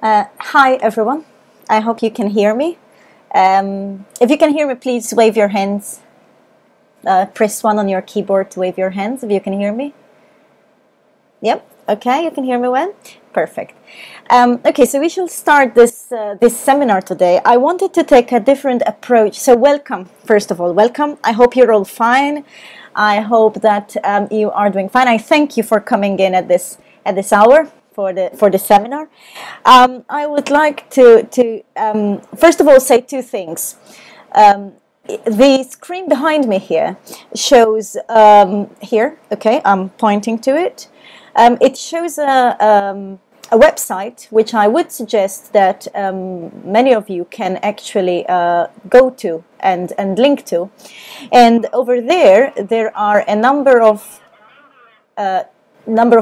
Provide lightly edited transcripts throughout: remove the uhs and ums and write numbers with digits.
Hi everyone, I hope you can hear me. If you can hear me, please wave your hands. Press 1 on your keyboard to wave your hands if you can hear me. Yep, okay, you can hear me well? Perfect. Okay, so we shall start this seminar today. I wanted to take a different approach. So welcome, first of all, welcome. I hope you're all fine. I hope that you are doing fine. I thank you for coming in at this hour for the seminar. I would like to first of all say two things. The screen behind me here shows here. Okay, I'm pointing to it. It shows a website which I would suggest that many of you can actually go to and link to. And over there are a number of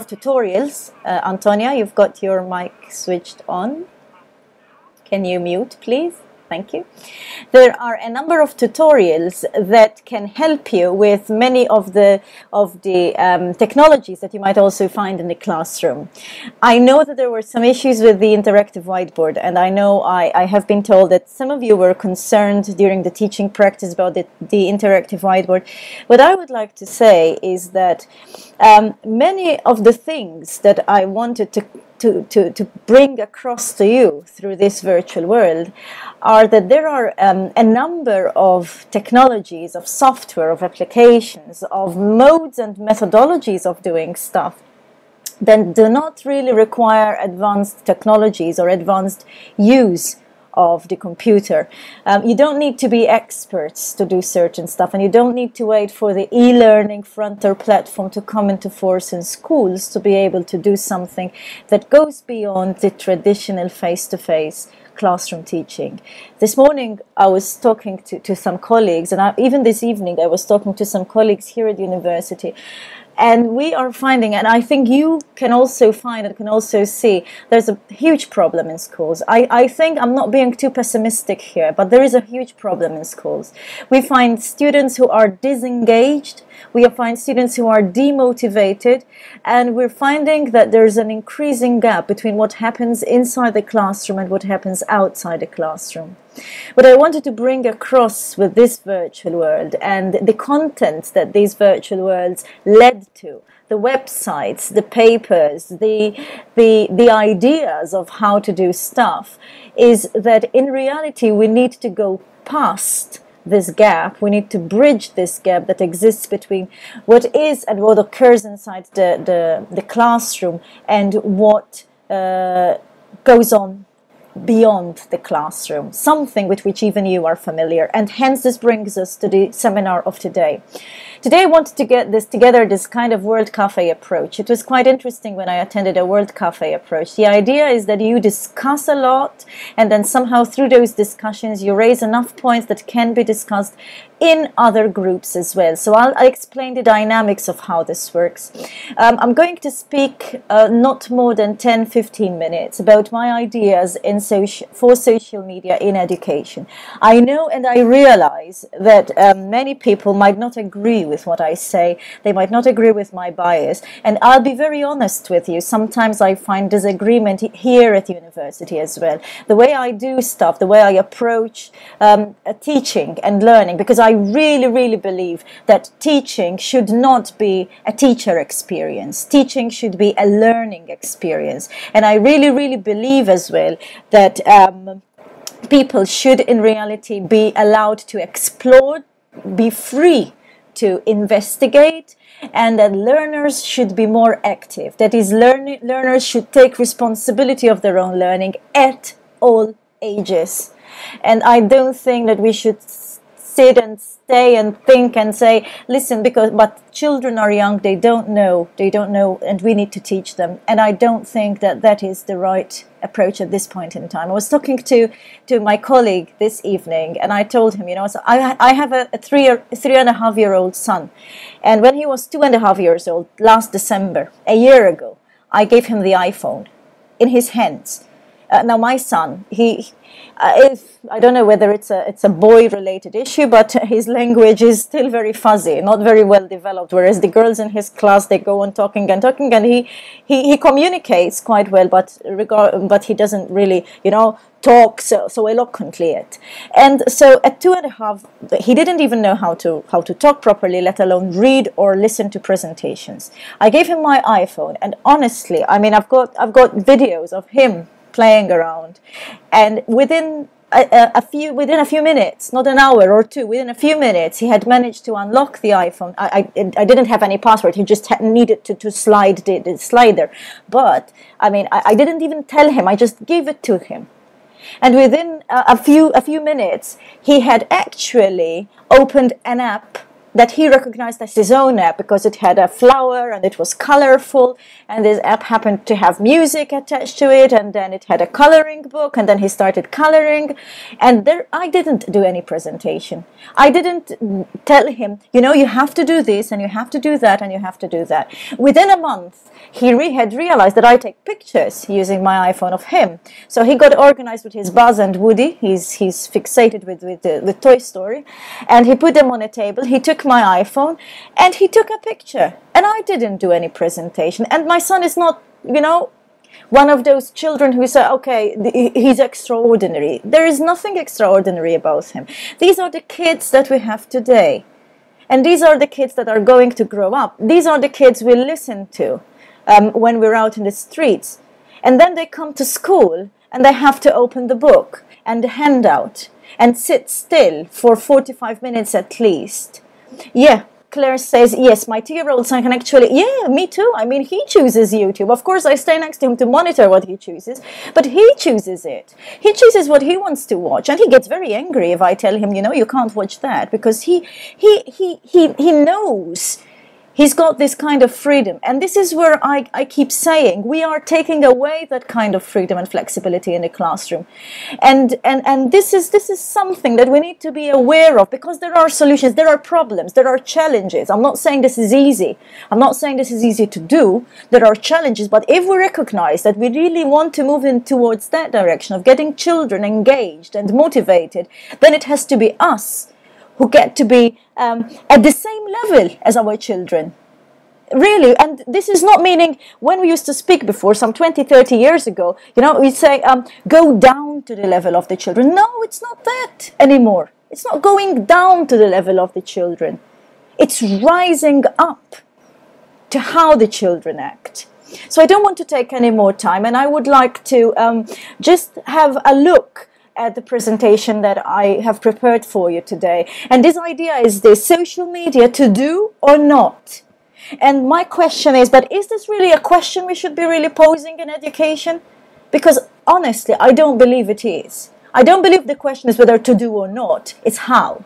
tutorials. Antonia, you've got your mic switched on. Can you mute, please? Thank you. There are a number of tutorials that can help you with many of the technologies that you might also find in the classroom. I know that there were some issues with the interactive whiteboard, and I know I have been told that some of you were concerned during the teaching practice about the interactive whiteboard. What I would like to say is that many of the things that I wanted to bring across to you through this virtual world are that there are a number of technologies, of software, of applications, of modes and methodologies of doing stuff that do not really require advanced technologies or advanced use of the computer. You don't need to be experts to do certain stuff, and you don't need to wait for the e-learning frontier platform to come into force in schools to be able to do something that goes beyond the traditional face-to-face classroom teaching. This morning I was talking to some colleagues, and even this evening I was talking to some colleagues here at the university. And we are finding, and I think you can also find and can also see, there's a huge problem in schools. I think I'm not being too pessimistic here, but there is a huge problem in schools. We find students who are disengaged, we find students who are demotivated, and we're finding that there's an increasing gap between what happens inside the classroom and what happens outside the classroom. What I wanted to bring across with this virtual world and the content that these virtual worlds led to, the websites, the papers, the ideas of how to do stuff, is that in reality we need to go past this gap. We need to bridge this gap that exists between what is and what occurs inside the classroom and what goes on beyond the classroom, something with which even you are familiar. And hence this brings us to the seminar of today. Today I wanted to get this together, this kind of World Cafe approach. It was quite interesting when I attended a World Cafe approach. The idea is that you discuss a lot, and then somehow through those discussions you raise enough points that can be discussed in other groups as well. So I'll explain the dynamics of how this works. I'm going to speak not more than 10-15 minutes about my ideas for social media in education. I know and I realize that many people might not agree with what I say. They might not agree with my bias, and I'll be very honest with you. Sometimes I find disagreement here at the university as well. The way I do stuff, the way I approach teaching and learning, because I really believe that teaching should not be a teacher experience. Teaching should be a learning experience. And I really believe as well that people should in reality be allowed to explore, be free to investigate, and that learners should be more active. That is, learners should take responsibility of their own learning at all ages. And I don't think that we should sit and stay and think and say, listen, but children are young, they don't know, and we need to teach them. And I don't think that that is the right approach at this point in time. I was talking to my colleague this evening, and I told him, so I have a 3.5-year-old son, and when he was 2.5 years old, last December, a year ago, I gave him the iPhone in his hands. Now my son, I don't know whether it's a boy-related issue, but his language is still very fuzzy, not very well developed. Whereas the girls in his class, they go on talking and talking, and he communicates quite well, but he doesn't really, talk so eloquently yet. And so at 2.5, he didn't even know how to talk properly, let alone read or listen to presentations. I gave him my iPhone, and honestly, I mean, I've got videos of him playing around, and within a few minutes, not an hour or two, within a few minutes, he had managed to unlock the iPhone. I didn't have any password. He just needed to slide the slider. But I mean, I didn't even tell him. I just gave it to him, and within a few minutes, he had actually opened an app that he recognized as his own app, because it had a flower and it was colorful, and this app happened to have music attached to it, and then it had a coloring book, and then he started coloring. And I didn't do any presentation. I didn't tell him, you have to do this, and you have to do that, and you have to do that. Within a month, he had realized that I take pictures using my iPhone of him. So he got organized with his Buzz and Woody. He's fixated with Toy Story, and he put them on a table. He took my iPhone and he took a picture, and I didn't do any presentation. And my son is not, one of those children who say, okay, he's extraordinary. There is nothing extraordinary about him. These are the kids that we have today, and these are the kids that are going to grow up. These are the kids we listen to when we're out in the streets, and then they come to school and they have to open the book and the handout and sit still for 45 minutes at least. Yeah, Claire says, yes, my 2-year-old son can actually, yeah, me too. I mean, he chooses YouTube. Of course, I stay next to him to monitor what he chooses, but he chooses it. He chooses what he wants to watch, and he gets very angry if I tell him, you can't watch that, because he knows he's got this kind of freedom. And this is where I keep saying we are taking away that kind of freedom and flexibility in the classroom. And this is something that we need to be aware of, because there are solutions, there are problems, there are challenges. I'm not saying this is easy. I'm not saying this is easy to do. There are challenges, but if we recognize that we really want to move in towards that direction of getting children engaged and motivated, then it has to be us who get to be at the same level as our children. Really, and this is not meaning, when we used to speak before, some 20, 30 years ago, we'd say, go down to the level of the children. No, it's not that anymore. It's not going down to the level of the children. It's rising up to how the children act. So I don't want to take any more time, and I would like to just have a look at the presentation that I have prepared for you today. And this idea is this: social media, to do or not? And my question is, but is this really a question we should be really posing in education? Because honestly, I don't believe it is. I don't believe the question is whether to do or not. It's how.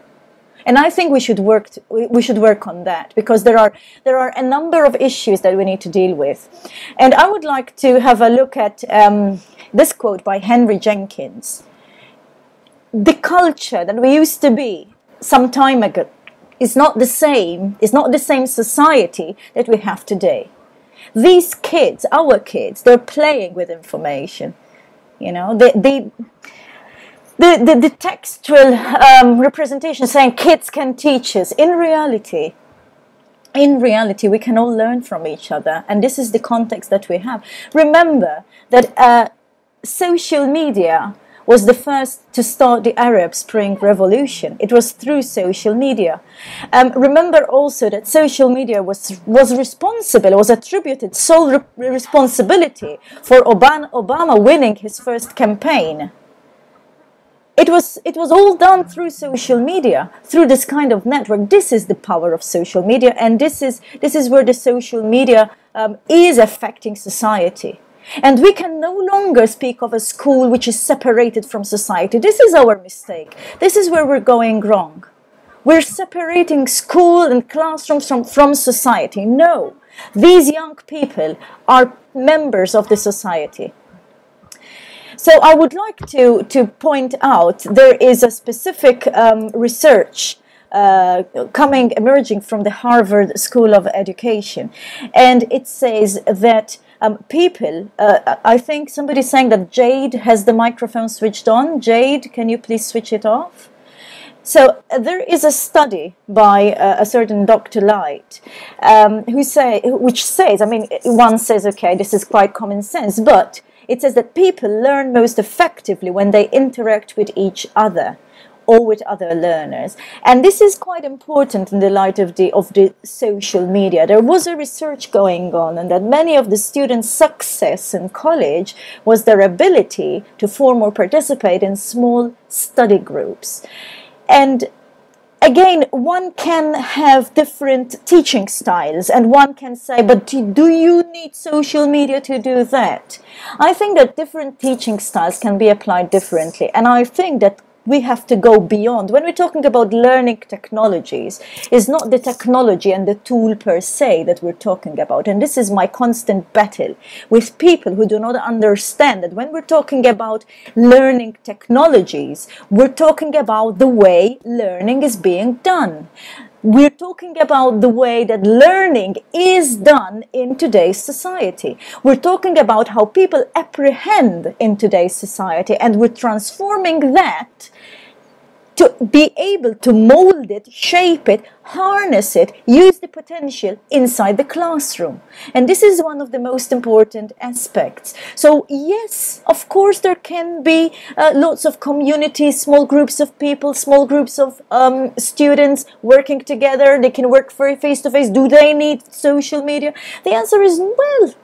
And I think we should work on that, because there are a number of issues that we need to deal with. And I would like to have a look at this quote by Henry Jenkins. The culture that we used to be some time ago is not the same society that we have today. These kids, our kids, they're playing with information. The textual representation saying kids can teach us. In reality, we can all learn from each other, and this is the context that we have. Remember that social media was the first to start the Arab Spring Revolution. It was through social media. Remember also that social media was attributed sole responsibility for Obama winning his first campaign. It was all done through social media, through this kind of network. This is the power of social media, and this is where the social media is affecting society. And we can no longer speak of a school which is separated from society. This is our mistake. This is where we're going wrong. We're separating school and classrooms from society. No, these young people are members of the society. So I would like to point out there is a specific research emerging from the Harvard School of Education, and it says that people, I think somebody's saying that Jade has the microphone switched on. Jade, can you please switch it off? So there is a study by a certain Dr. Light which says, I mean, one says, okay, this is quite common sense, but it says that people learn most effectively when they interact with each other or with other learners. And this is quite important in the light of the social media. There was a research going on, and that many of the students' success in college was their ability to form or participate in small study groups. And again, one can have different teaching styles, and one can say, but do you need social media to do that? I think that different teaching styles can be applied differently, and I think that we have to go beyond. When we're talking about learning technologies, it's not the technology and the tool per se that we're talking about. And this is my constant battle with people who do not understand that when we're talking about learning technologies, we're talking about the way learning is being done. We're talking about the way that learning is done in today's society. We're talking about how people apprehend in today's society, and we're transforming that to be able to mold it, shape it, harness it, use the potential inside the classroom. And this is one of the most important aspects. So yes, of course there can be lots of communities, small groups of people, small groups of students working together. They can work very face-to-face. Do they need social media? The answer is well.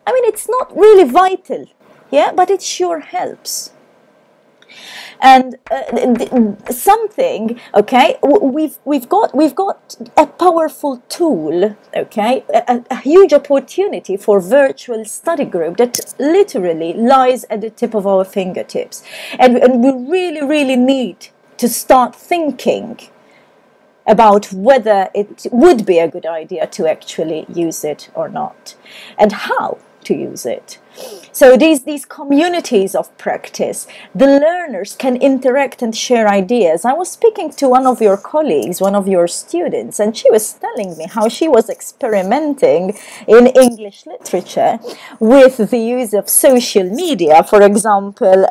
I mean, it's not really vital, yeah, but it sure helps. And something, okay, we've got a powerful tool, okay, a huge opportunity for virtual study group that literally lies at the tip of our fingertips, and we really need to start thinking about whether it would be a good idea to actually use it or not, and how to use it. So these communities of practice, the learners can interact and share ideas. I was speaking to one of your colleagues, one of your students, and she was telling me how she was experimenting in English literature with the use of social media. For example,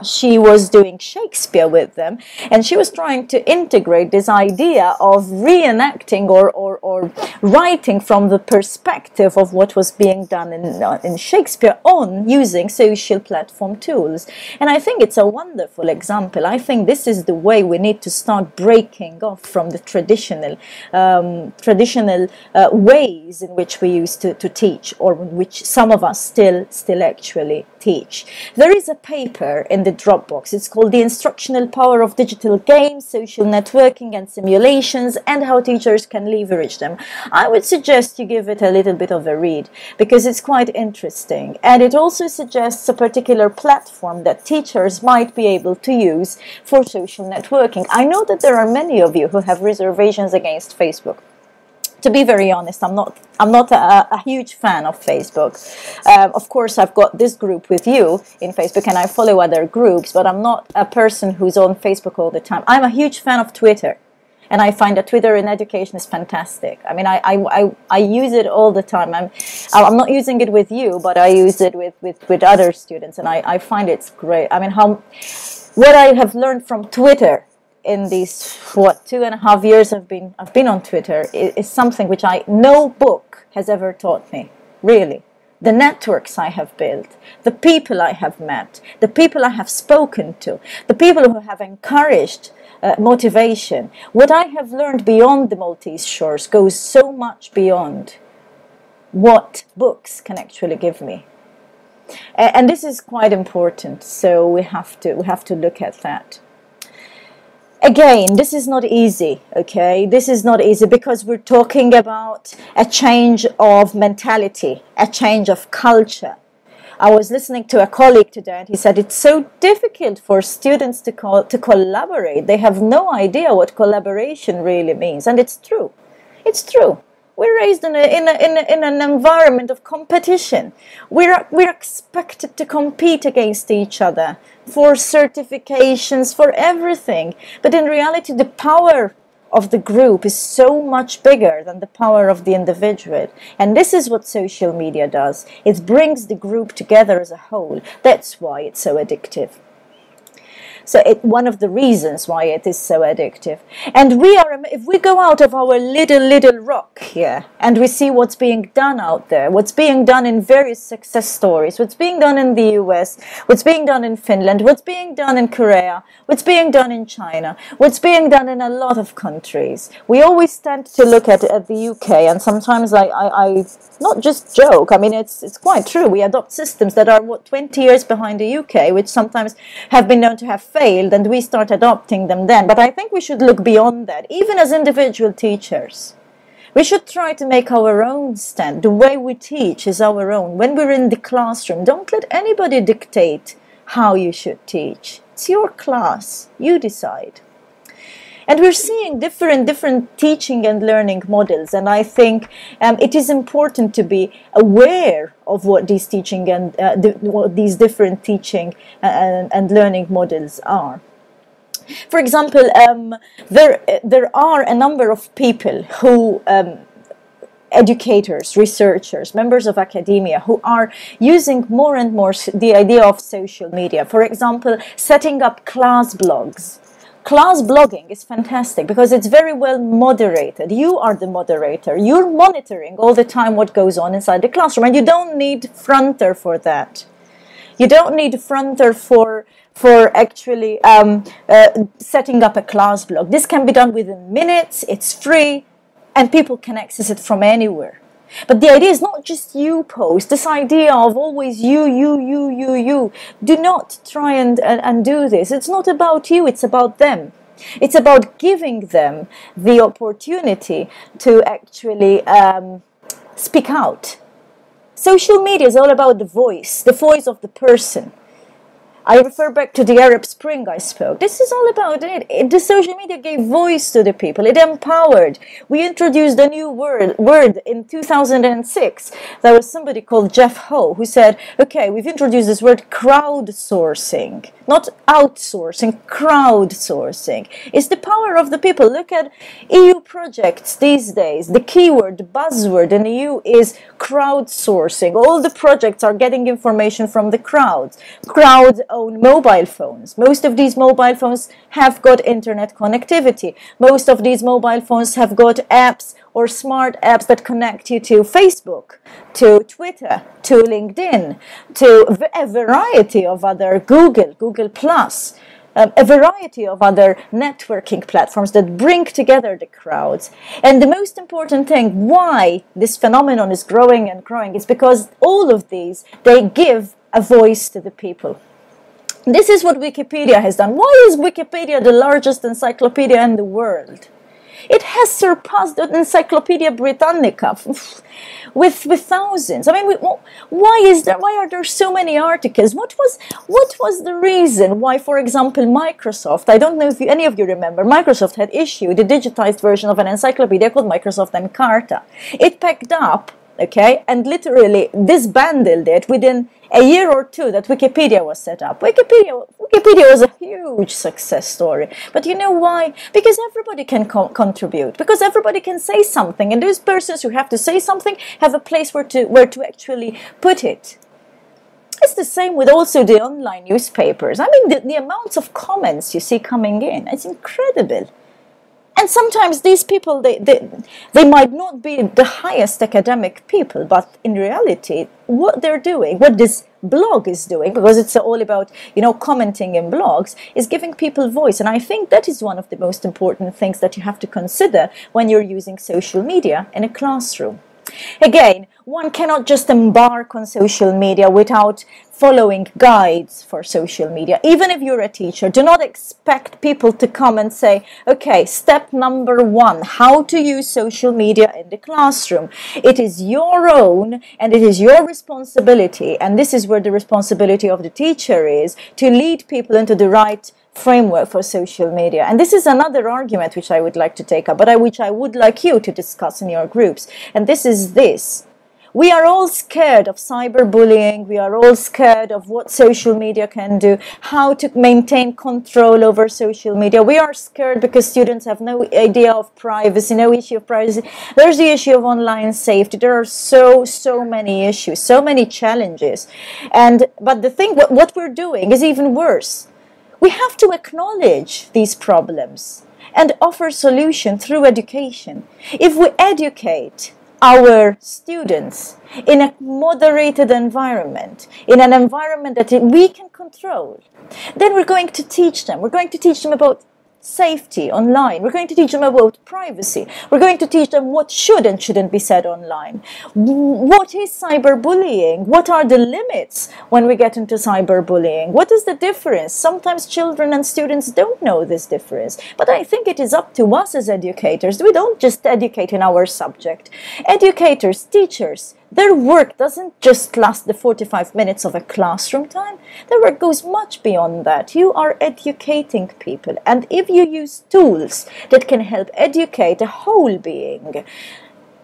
she was doing Shakespeare with them, and she was trying to integrate this idea of reenacting or writing from the perspective of what was being done in Shakespeare on using social platform tools. And I think it's a wonderful example. I think this is the way we need to start breaking off from the traditional ways in which we used to teach, or which some of us still actually teach. There is a paper in the Dropbox. It's called The Instructional Power of Digital Games, Social Networking and Simulations, and How Teachers Can Leverage Them. I would suggest you give it a little bit of a read, because it's quite interesting, and it also suggests a particular platform that teachers might be able to use for social networking. I know that there are many of you who have reservations against Facebook. To be very honest, I'm not a huge fan of Facebook. Of course, I've got this group with you in Facebook, and I follow other groups, but I'm not a person who's on Facebook all the time. I'm a huge fan of Twitter, and I find that Twitter in education is fantastic. I mean, I use it all the time. I'm not using it with you, but I use it with other students, and I find it's great. I mean, what I have learned from Twitter in these 2.5 years I've been on Twitter is something which no book has ever taught me, really. The networks I have built, the people I have met, the people I have spoken to, the people who have encouraged motivation. What I have learned beyond the Maltese shores goes so much beyond what books can actually give me. And this is quite important, so we have to look at that. Again, this is not easy, okay? This is not easy, because we're talking about a change of mentality, a change of culture. I was listening to a colleague today, and he said it's so difficult for students to collaborate. They have no idea what collaboration really means, and it's true. It's true. We're raised in an environment of competition. We're expected to compete against each other for certifications, for everything. But in reality, the power of the group is so much bigger than the power of the individual. And this is what social media does. It brings the group together as a whole. That's why it's so addictive. So one of the reasons why it is so addictive. And if we go out of our little rock here and we see what's being done out there, what's being done in various success stories, what's being done in the US, what's being done in Finland, what's being done in Korea, what's being done in China, what's being done in a lot of countries. We always tend to look at the UK, and sometimes I not just joke, I mean it's quite true. We adopt systems that are 20 years behind the UK, which sometimes have been known to have failed, and we start adopting them then. But I think we should look beyond that. Even as individual teachers, we should try to make our own stand. The way we teach is our own. When we're in the classroom, don't let anybody dictate how you should teach. It's your class. You decide. And we're seeing different teaching and learning models, and I think it is important to be aware of what these teaching and what these different teaching and learning models are. For example, there are a number of people who educators, researchers, members of academia who are using more and more the idea of social media. For example, setting up class blogs. Class blogging is fantastic because it's very well moderated. You are the moderator. You're monitoring all the time what goes on inside the classroom, and you don't need Fronter for that. You don't need Fronter for actually setting up a class blog. This can be done within minutes. It's free, and people can access it from anywhere. But the idea is not just you post, this idea of always you. Do not try and do this. It's not about you, it's about them. It's about giving them the opportunity to actually speak out. Social media is all about the voice of the person. I refer back to the Arab Spring I spoke. This is all about it. The social media gave voice to the people. It empowered. We introduced a new word in 2006. There was somebody called Jeff Ho who said, okay, we've introduced this word crowdsourcing. Not outsourcing, crowdsourcing. It's the power of the people. Look at EU projects these days. The keyword, the buzzword in EU is crowdsourcing. All the projects are getting information from the crowds. Crowds own mobile phones. Most of these mobile phones have got internet connectivity. Most of these mobile phones have got apps or smart apps that connect you to Facebook, to Twitter, to LinkedIn, to a variety of other Google Plus, a variety of other networking platforms that bring together the crowds. And the most important thing, why this phenomenon is growing and growing, is because all of these, they give a voice to the people. This is what Wikipedia has done. Why is Wikipedia the largest encyclopedia in the world? It has surpassed the Encyclopedia Britannica with thousands. I mean, why are there so many articles? What was the reason why, for example, Microsoft, I don't know if any of you remember, Microsoft had issued a digitized version of an encyclopedia called Microsoft Encarta. It packed up, okay, and literally disbanded it within a year or two that Wikipedia was set up. Wikipedia was a huge success story. But you know why? Because everybody can contribute. Because everybody can say something. And those persons who have to say something have a place where to actually put it. It's the same with also the online newspapers. I mean, the amounts of comments you see coming in, it's incredible. And sometimes these people, they might not be the highest academic people, but in reality, what they're doing, what this blog is doing, because it's all about, commenting in blogs, is giving people voice. And I think that is one of the most important things that you have to consider when you're using social media in a classroom. Again, one cannot just embark on social media without following guides for social media. Even if you're a teacher, do not expect people to come and say, okay, step number 1, how to use social media in the classroom. It is your own and it is your responsibility, and this is where the responsibility of the teacher is, to lead people into the right framework for social media. And this is another argument which I would like to take up, but which I would like you to discuss in your groups. And this is this. We are all scared of cyberbullying. We are all scared of what social media can do, how to maintain control over social media. We are scared because students have no idea of privacy, no issue of privacy. There's the issue of online safety. There are so many issues, so many challenges. But the thing, what we're doing is even worse. We have to acknowledge these problems and offer solution through education. If we educate our students in a moderated environment, in an environment that we can control, then we're going to teach them. We're going to teach them about safety online. We're going to teach them about privacy. We're going to teach them what should and shouldn't be said online. What is cyberbullying? What are the limits when we get into cyberbullying? What is the difference? Sometimes children and students don't know this difference. But I think it is up to us as educators. We don't just educate in our subject. Educators, teachers, their work doesn't just last the 45 minutes of a classroom time. Their work goes much beyond that. You are educating people. And if you use tools that can help educate a whole being,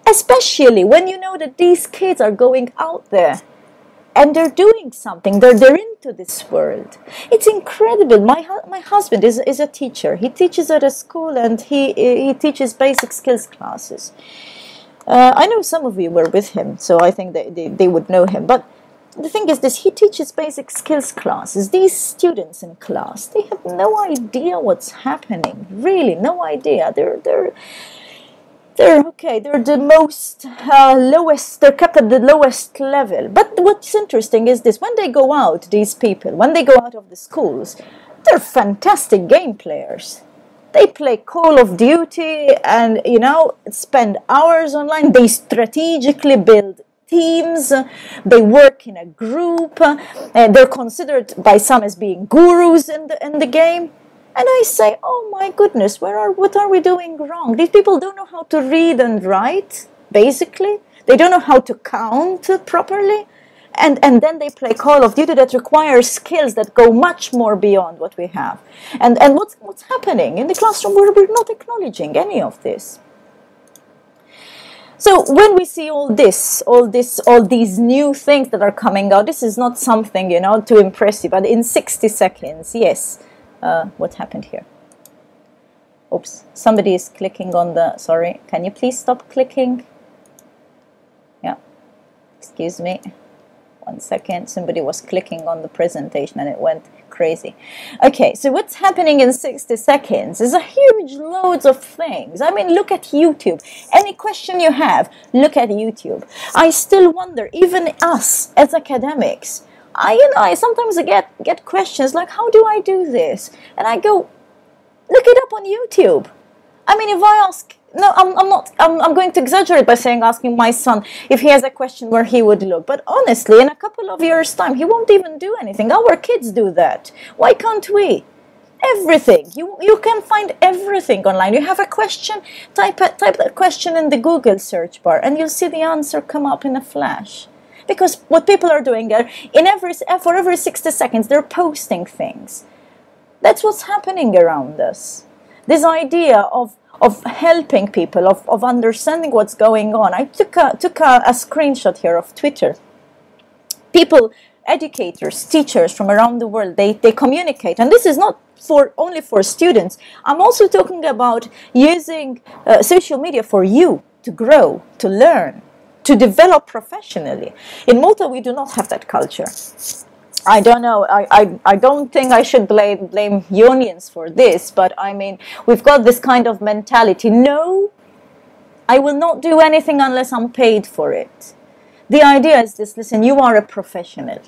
especially when you know that these kids are going out there and they're doing something, they're into this world. It's incredible. My husband is a teacher. He teaches at a school and he teaches basic skills classes. I know some of you were with him, so I think they would know him. But the thing is this, he teaches basic skills classes. These students in class, they have no idea what's happening. Really, no idea. They're okay. They're the most lowest. They're kept at the lowest level. But what's interesting is this: when they go out, these people, when they go out of the schools, they're fantastic game players. They play Call of Duty and, spend hours online. They strategically build teams. They work in a group. They're considered by some as being gurus in the game. And I say, oh my goodness, what are we doing wrong? These people don't know how to read and write, basically. They don't know how to count properly. And then they play Call of Duty that requires skills that go much more beyond what we have. And what's happening in the classroom? We're not acknowledging any of this. So when we see all these new things that are coming out, this is not something, to impress you. But in 60 seconds, yes. What happened here? Oops, somebody is clicking on the, sorry. Can you please stop clicking? Yeah, excuse me. 1 second, somebody was clicking on the presentation and it went crazy. Okay, so what's happening in 60 seconds is a huge loads of things. I mean, look at YouTube. Any question you have, look at YouTube. I still wonder, even us as academics, I sometimes get questions like, how do I do this? And I go, look it up on YouTube. I mean, if I ask, no, I'm going to exaggerate by saying asking my son if he has a question where he would look. But honestly, in a couple of years' time, he won't even do anything. Our kids do that. Why can't we? Everything. You can find everything online. You have a question, type that question in the Google search bar, and you'll see the answer come up in a flash. Because what people are doing there, for every 60 seconds, they're posting things. That's what's happening around us. This idea of helping people, of understanding what's going on. I took a screenshot here of Twitter. People, educators, teachers from around the world, they communicate. And this is not only for students. I'm also talking about using social media for you to grow, to learn, to develop professionally. In Malta, we do not have that culture. I don't know. I don't think I should blame unions for this, but I mean, we've got this kind of mentality. No, I will not do anything unless I'm paid for it. The idea is this: listen, you are a professional.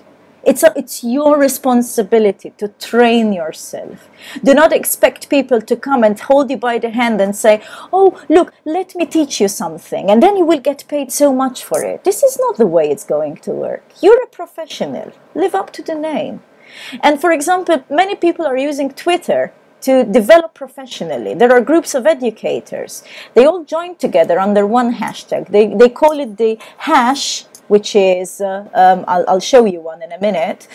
It's your responsibility to train yourself. Do not expect people to come and hold you by the hand and say, oh, look, let me teach you something, and then you will get paid so much for it. This is not the way it's going to work. You're a professional. Live up to the name. And for example, many people are using Twitter to develop professionally. There are groups of educators. They all join together under one hashtag. They call it the hash, which is, I'll show you one in a minute,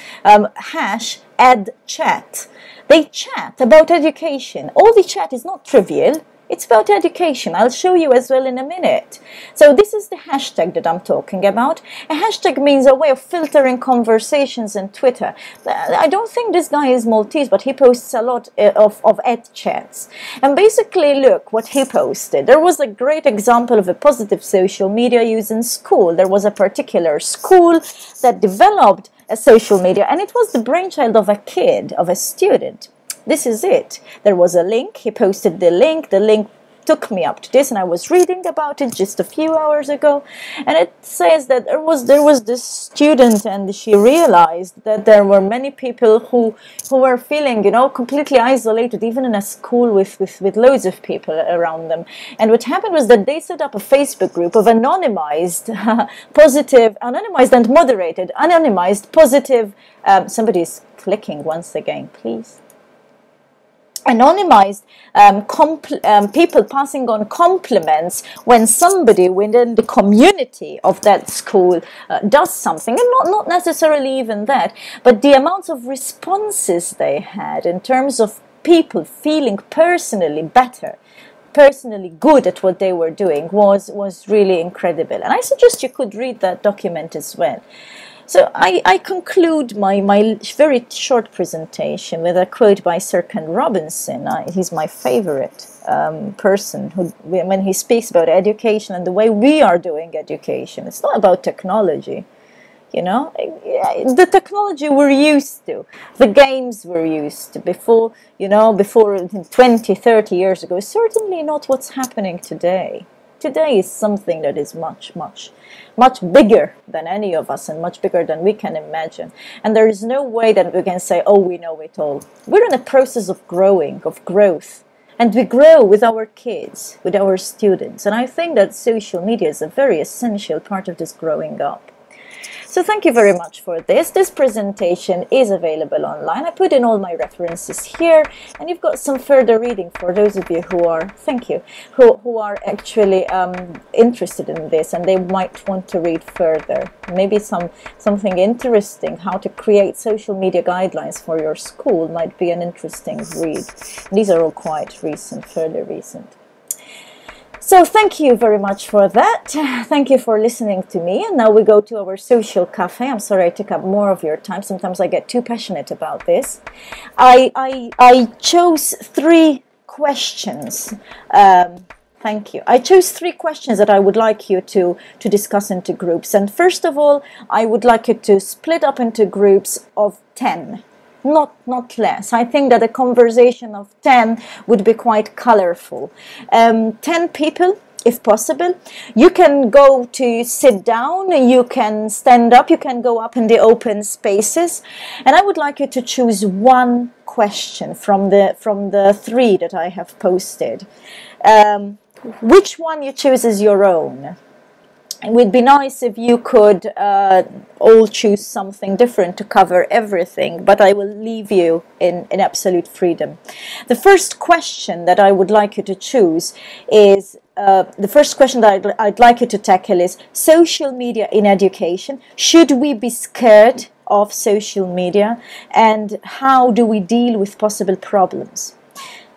#EdChat. They chat about education. All the chat is not trivial. It's about education. I'll show you as well in a minute. So this is the hashtag that I'm talking about. A hashtag means a way of filtering conversations on Twitter. I don't think this guy is Maltese, but he posts a lot of ed chats. And basically, look what he posted. There was a great example of a positive social media use in school. There was a particular school that developed a social media, and it was the brainchild of a kid, of a student. This is it. There was a link. He posted the link. The link took me up to this, and I was reading about it just a few hours ago. And it says that there was this student, and she realized that there were many people who were feeling, you know, completely isolated, even in a school with loads of people around them. And what happened was that they set up a Facebook group of anonymized, positive, anonymized and moderated, anonymized, positive. Somebody's clicking once again, please. Anonymized people passing on compliments when somebody within the community of that school does something, and not necessarily even that, but the amounts of responses they had in terms of people feeling personally better, personally good at what they were doing was really incredible. And I suggest you could read that document as well. So I conclude my very short presentation with a quote by Sir Ken Robinson. He's my favorite person who, when he speaks about education and the way we are doing education, it's not about technology. You know, the technology we're used to, the games we're used to before, you know, before 20, 30 years ago, is certainly not what's happening today. Today is something that is much, much, much bigger than any of us and much bigger than we can imagine. And there is no way that we can say, oh, we know it all. We're in a process of growing, of growth. And we grow with our kids, with our students. And I think that social media is a very essential part of this growing up. So thank you very much for this. This presentation is available online. I put in all my references here, and you've got some further reading for those of you who are, thank you, who are actually interested in this, and they might want to read further. Maybe something interesting, how to create social media guidelines for your school might be an interesting read. These are all quite recent, fairly recent. So thank you very much for that. Thank you for listening to me. And now we go to our social cafe. I'm sorry I took up more of your time. Sometimes I get too passionate about this. I chose 3 questions. Thank you. I chose 3 questions that I would like you to discuss into groups. And first of all, I would like you to split up into groups of 10. Not less. I think that a conversation of 10 would be quite colorful. 10 people, if possible. You can go to sit down, you can stand up, you can go up in the open spaces. And I would like you to choose 1 question from the 3 that I have posted. Which one you choose is your own. It would be nice if you could all choose something different to cover everything, but I will leave you in absolute freedom. The first question that I would like you to choose is, the first question that I'd like you to tackle is social media in education. Should we be scared of social media, and how do we deal with possible problems?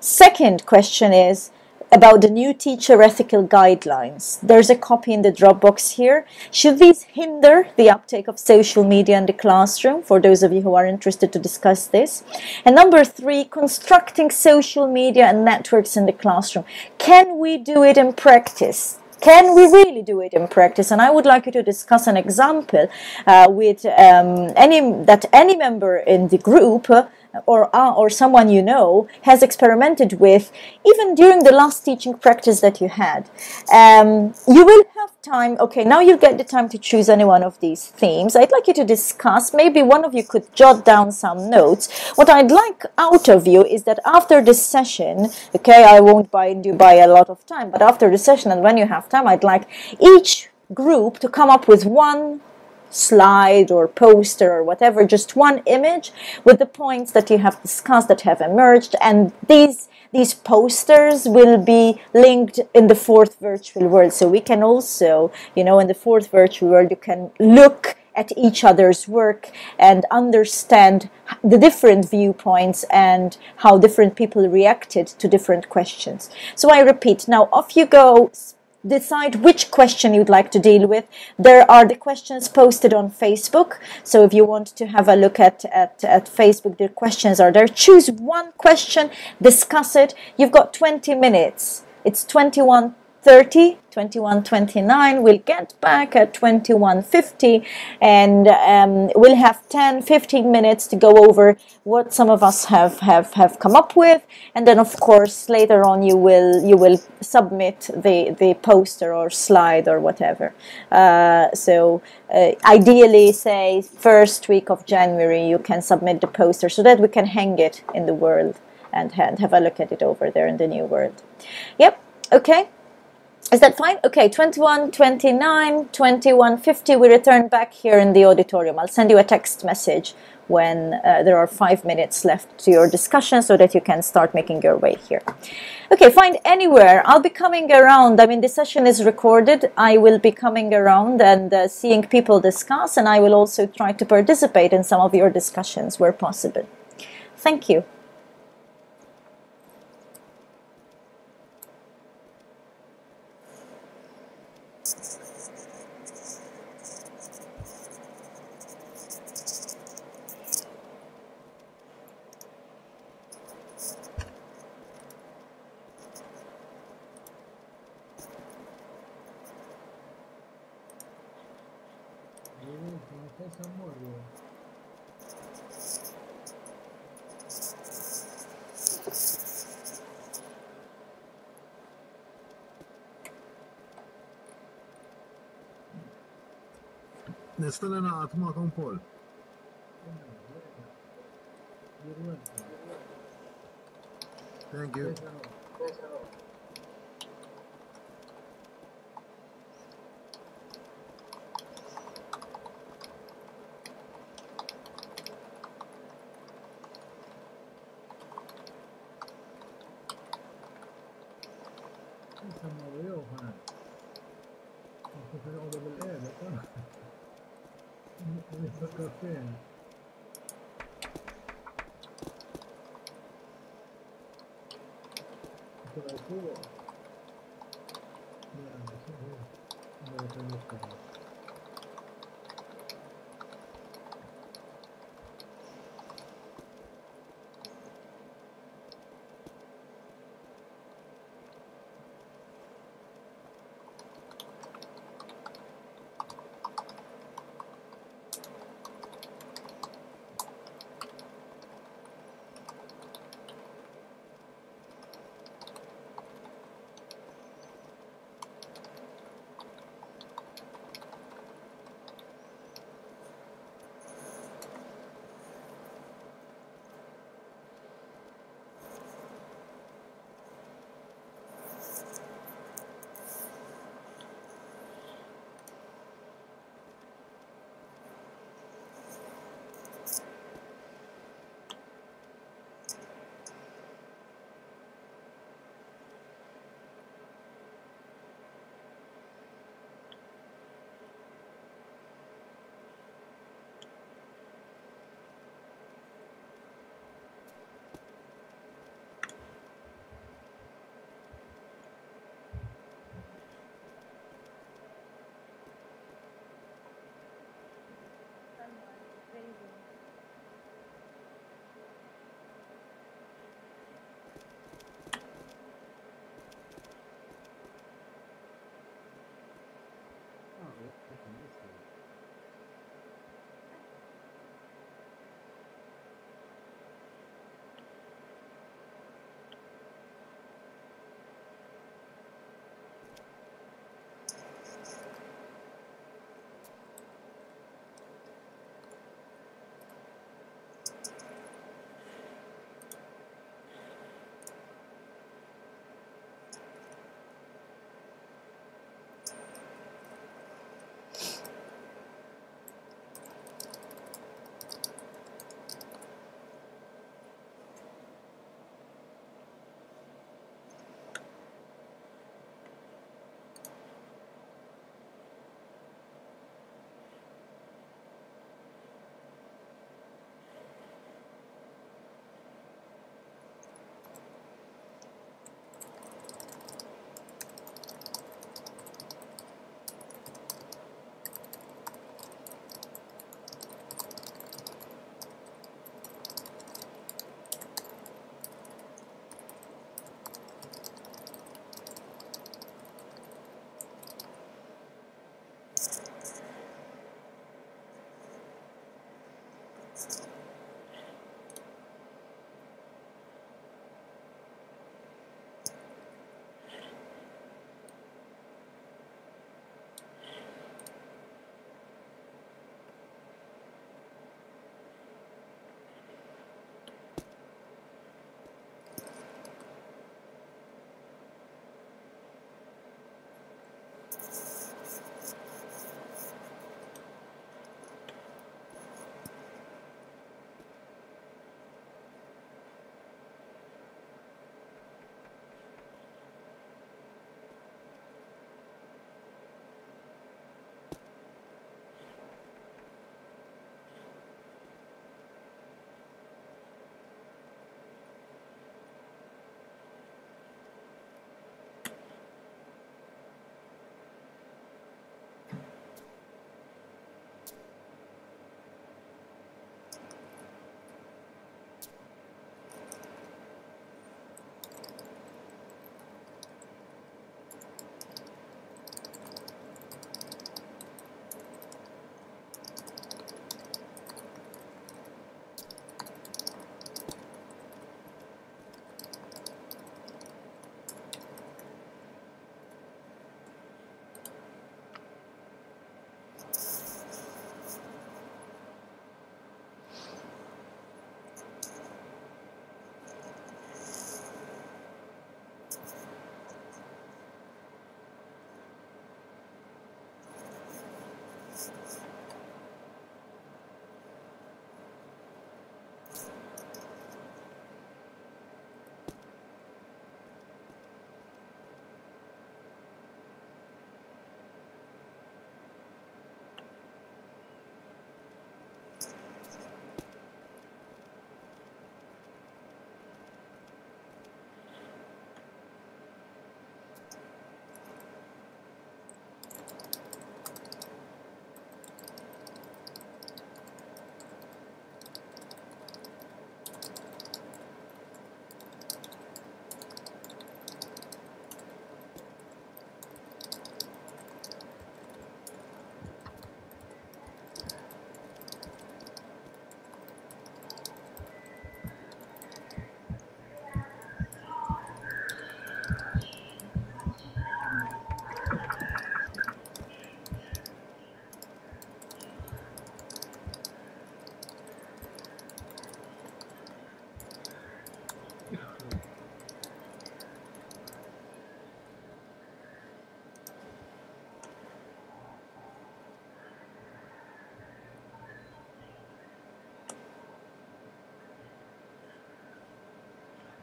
Second question is about the new teacher ethical guidelines. There's a copy in the Dropbox here. Should these hinder the uptake of social media in the classroom? For those of you who are interested to discuss this. And number 3, constructing social media and networks in the classroom. Can we do it in practice? Can we really do it in practice? And I would like you to discuss an example with any member in the group or someone you know has experimented with, even during the last teaching practice that you had. You will have time. Okay, now you'll get the time to choose any one of these themes. I'd like you to discuss. Maybe one of you could jot down some notes. What I'd like out of you is that after this session, okay, I won't bind you by a lot of time, but after the session and when you have time, I'd like each group to come up with 1 slide or poster or whatever, just 1 image with the points that you have discussed, that have emerged, and these posters will be linked in the 4th virtual world. So we can also, you know, in the 4th virtual world, you can look at each other's work and understand the different viewpoints and how different people reacted to different questions. So I repeat, now off you go. Decide which question you'd like to deal with. There are the questions posted on Facebook, so if you want to have a look at Facebook, the questions are there. Choose one question, discuss it. You've got 20 minutes. It's 21:30, 21:29. We'll get back at 21:50, and we'll have 10-15 minutes to go over what some of us have come up with, and then of course later on you will submit the poster or slide or whatever. Ideally, say first week of January, you can submit the poster so that we can hang it in the world and have a look at it over there in the new world. Yep. Okay. Is that fine? Okay, 21:29, 21:50, we return back here in the auditorium. I'll send you a text message when there are 5 minutes left to your discussion so that you can start making your way here. Okay, find anywhere. I'll be coming around. I mean, the session is recorded. I will be coming around and seeing people discuss, and I will also try to participate in some of your discussions where possible. Thank you. Nästan en atma con Paul. Thank you.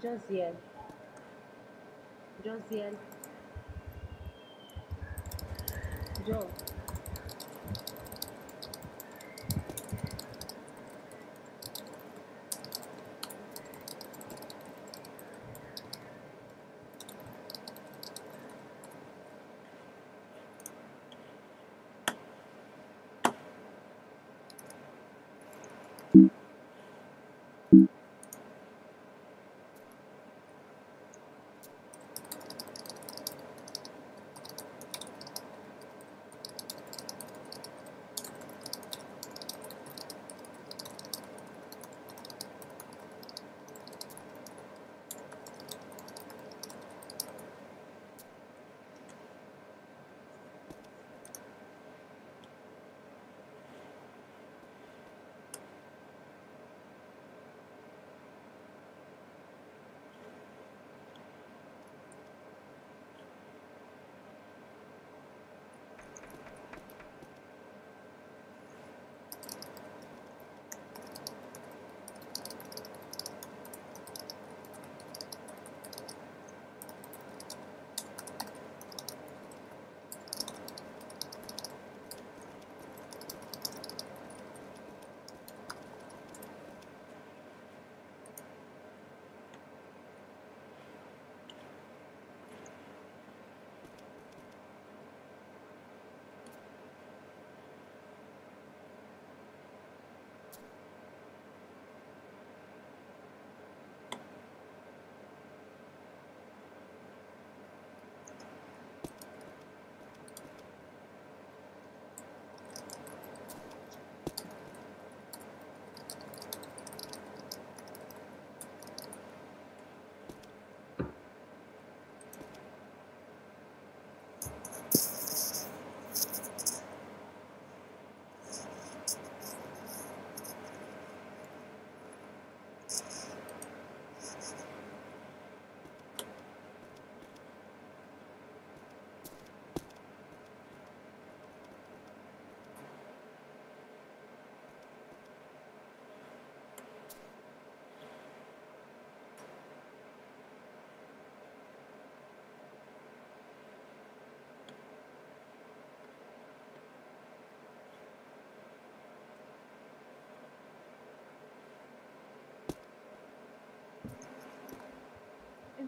Josiel. Josiel. Joe.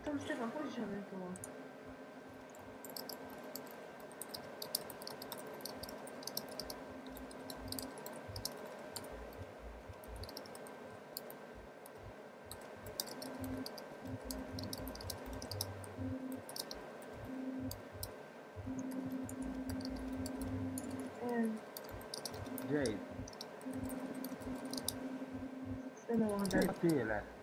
Tom Stefan, poġġa intom. Jade, Stenna waħda. kif tielek?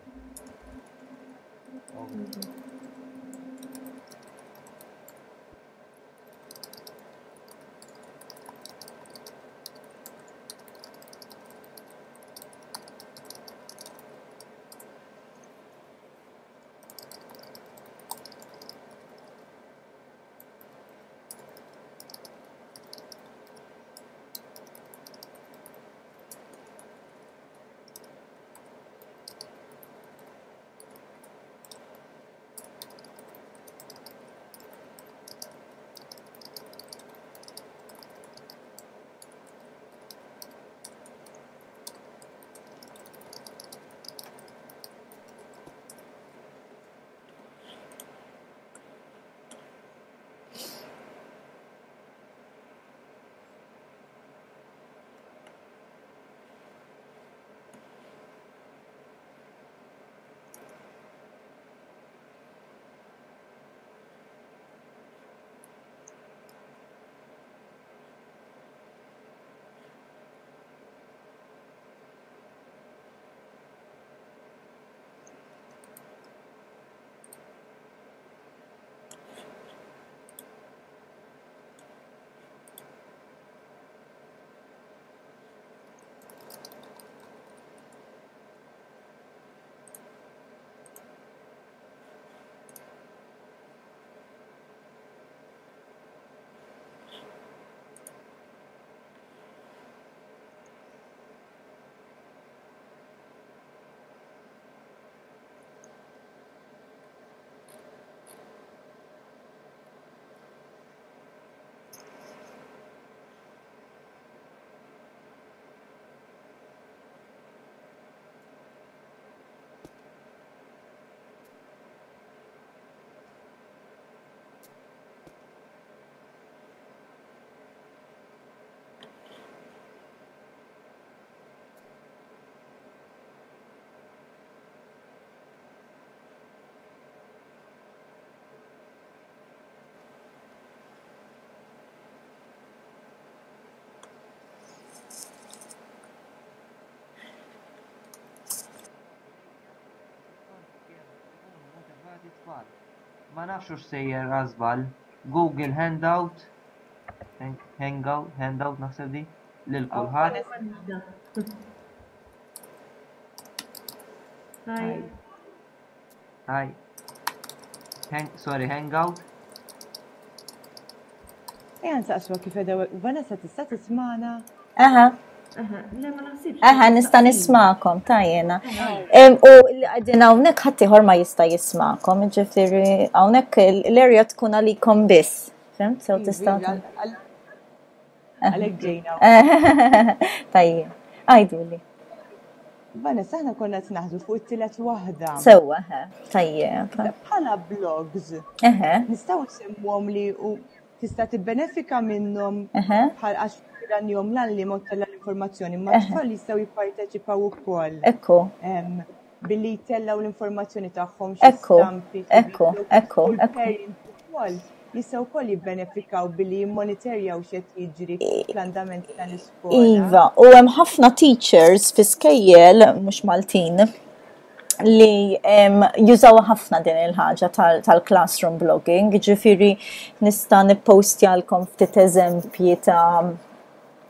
Ma nafx hux sejjer għażbal. Google Hangout naħseb di lil kulħadd. Hi. Hi. Sorry, Hangout. Ejja nsaqswa kif edew Vanessa tista' tismana. Aha. Le ma naħsibx. Aha, nista' nismakom tajjena. U li qegħdin hawnhekk ħadd ieħor ma jista' jismakom, ġifieri hawnhekk l-erja tkun għalikom biss. Fimt? Sew tista' Għalhekk ġejna. Tajjeb. Għajduli. Vanessa aħna konna qed naħdu fuq it-tielet waħda. Sewwa, tajjeb. Bħala blogs. Nistgħu nsemmuhom li tista' tibbenefika minnhom bħal għax dan jom li mod tal-informazzjoni, ma tfal jistgħu jipparteċipaw ukoll. Ekku. Billi jtellaw l-informazzjoni tagħhom Ekku. ukoll jistgħu wkoll jibbenefikaw billi jimmonitorjaw x'qed jiġri fl-andament tal-iskola. Iva, u hemm ħafna teachers fi skejjel mhux Maltin li jużaw ħafna din il-ħaġa tal-classroom blogging, ġifieri nista' nippostjalkom ftit eżempji ta'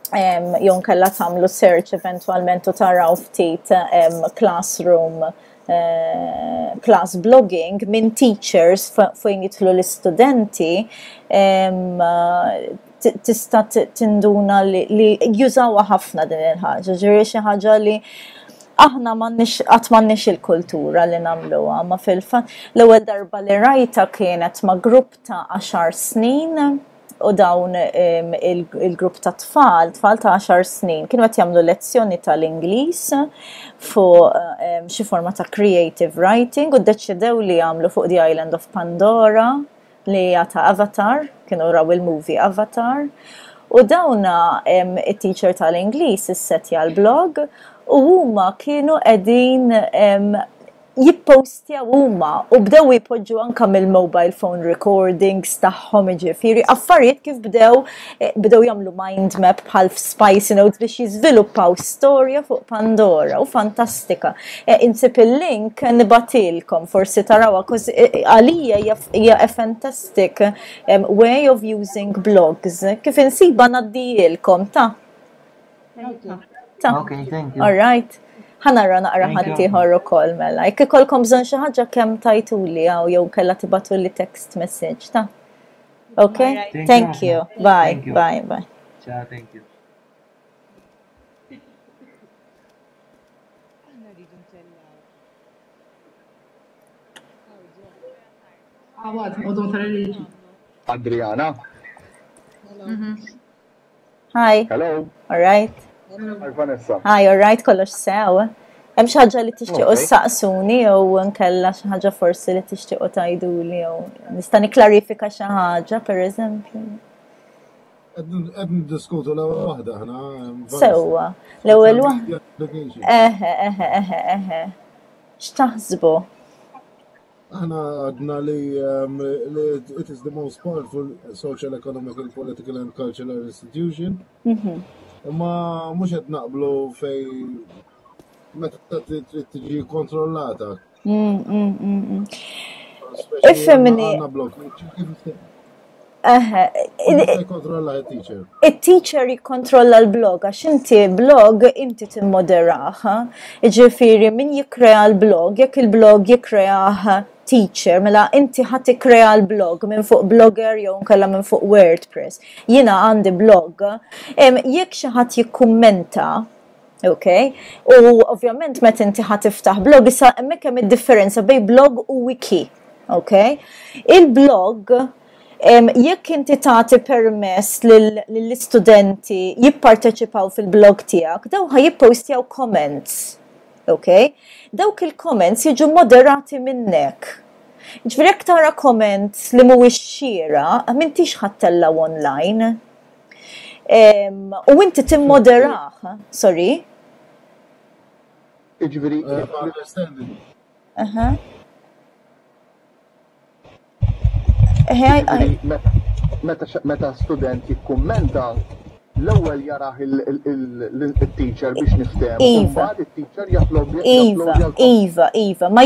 jew nkella tagħmlu search eventwalment u taraw ftit classroom class blogging minn teachers fejn jidħlu l-istudenti tista' tinduna li jużawha ħafna din il-ħaġa, ġifieri xi ħaġa li aħna qatt m'għandniex il-kultura li nagħmluha, ma fil-fatt l-ewwel darba li rajta kienet ma' grupp ta' 10 snin u dawn il-grupp ta' tfal ta' 10 snin, kienu qed jagħmlu lezzjoni tal-Ingliż fuq xi forma ta' creative writing u ddeċidew li jagħmlu fuq The Island of Pandora li hija ta' Avatar, kienu raw il-movie Avatar. U dawna it-teacher tal-Ingliż issettja l-blog u huma kienu qegħdin jippostja huma u bdew jipoġġu anke mill-mobile phone recordings tagħhom ġifieri affarijiet kif bdew jagħmlu mind map bħal Spicy Notes biex jiżviluppaw storja fuq Pandora u fantastika. Insib il-link nibatilkom forsi tarawha għalija hija a fantastic way of using blogs. Kif insiba ngħaddihilkom ta'. Okay, thank you. All right. ħanarra naqra ħaddieħor ukoll mela. Jekk ikolkom bżonn xi ħaġa kemm tajtuli jew kellha tibatu li text message ta'. Okay? Thank you. Bye. Bye. Bye. Ciao, thank you. Adriana. Hi. Hello. All right. Hi, Vanessa. Hi, all right, kollox sew. Hemm xi ħaġa li tixtiequ ssaqsuni jew nkella xi ħaġa forsi li tixtiequ tgħiduli jew nista' nikklarifika xi ħaġa pereżempju. Qed niddiskutu l-ewwel waħda aħna. Sewwa, l-ewwel waħda. Eħe. X'taħsbu? Aħna għadna li it is the most powerful social, economical, political and cultural institution. Ma mhux qed naqblu fej meta tiġi kontrollata. Ifhimni. Kontrolla il-teacher. Il-teacher jikkontrolla l-blog, għax inti blog inti timmoderaħ. Ġifieri min jikkrea l-blog, jekk il-blog jikkreah teacher, mela inti ħadd ikkrea l-blog minn fuq Blogger jew nkella minn fuq WordPress. Jiena għandi blog, jekk xi ħadd jikkummenta, okay? U ovvjament meta inti ħadd tiftaħ blog issa hemmhekk hemm id-differenza bejn blog u wiki, okay? Il-blog jekk inti tagħti permess lill-istudenti jipparteċipaw fil-blog tiegħek, daw jippostjaw comments. Okay? Dawk il-comments jiġu moderati minnek. Ġifieri jekk tara comment li mhuwiex xira, m'intix ħattella online. U inti timmoderaħ, sorry. Ġifieri, meta student jikkummenta l-ewwel jaraħ il-teacher biex niftehom. Imbagħad it-teacher japlob. Iva, ma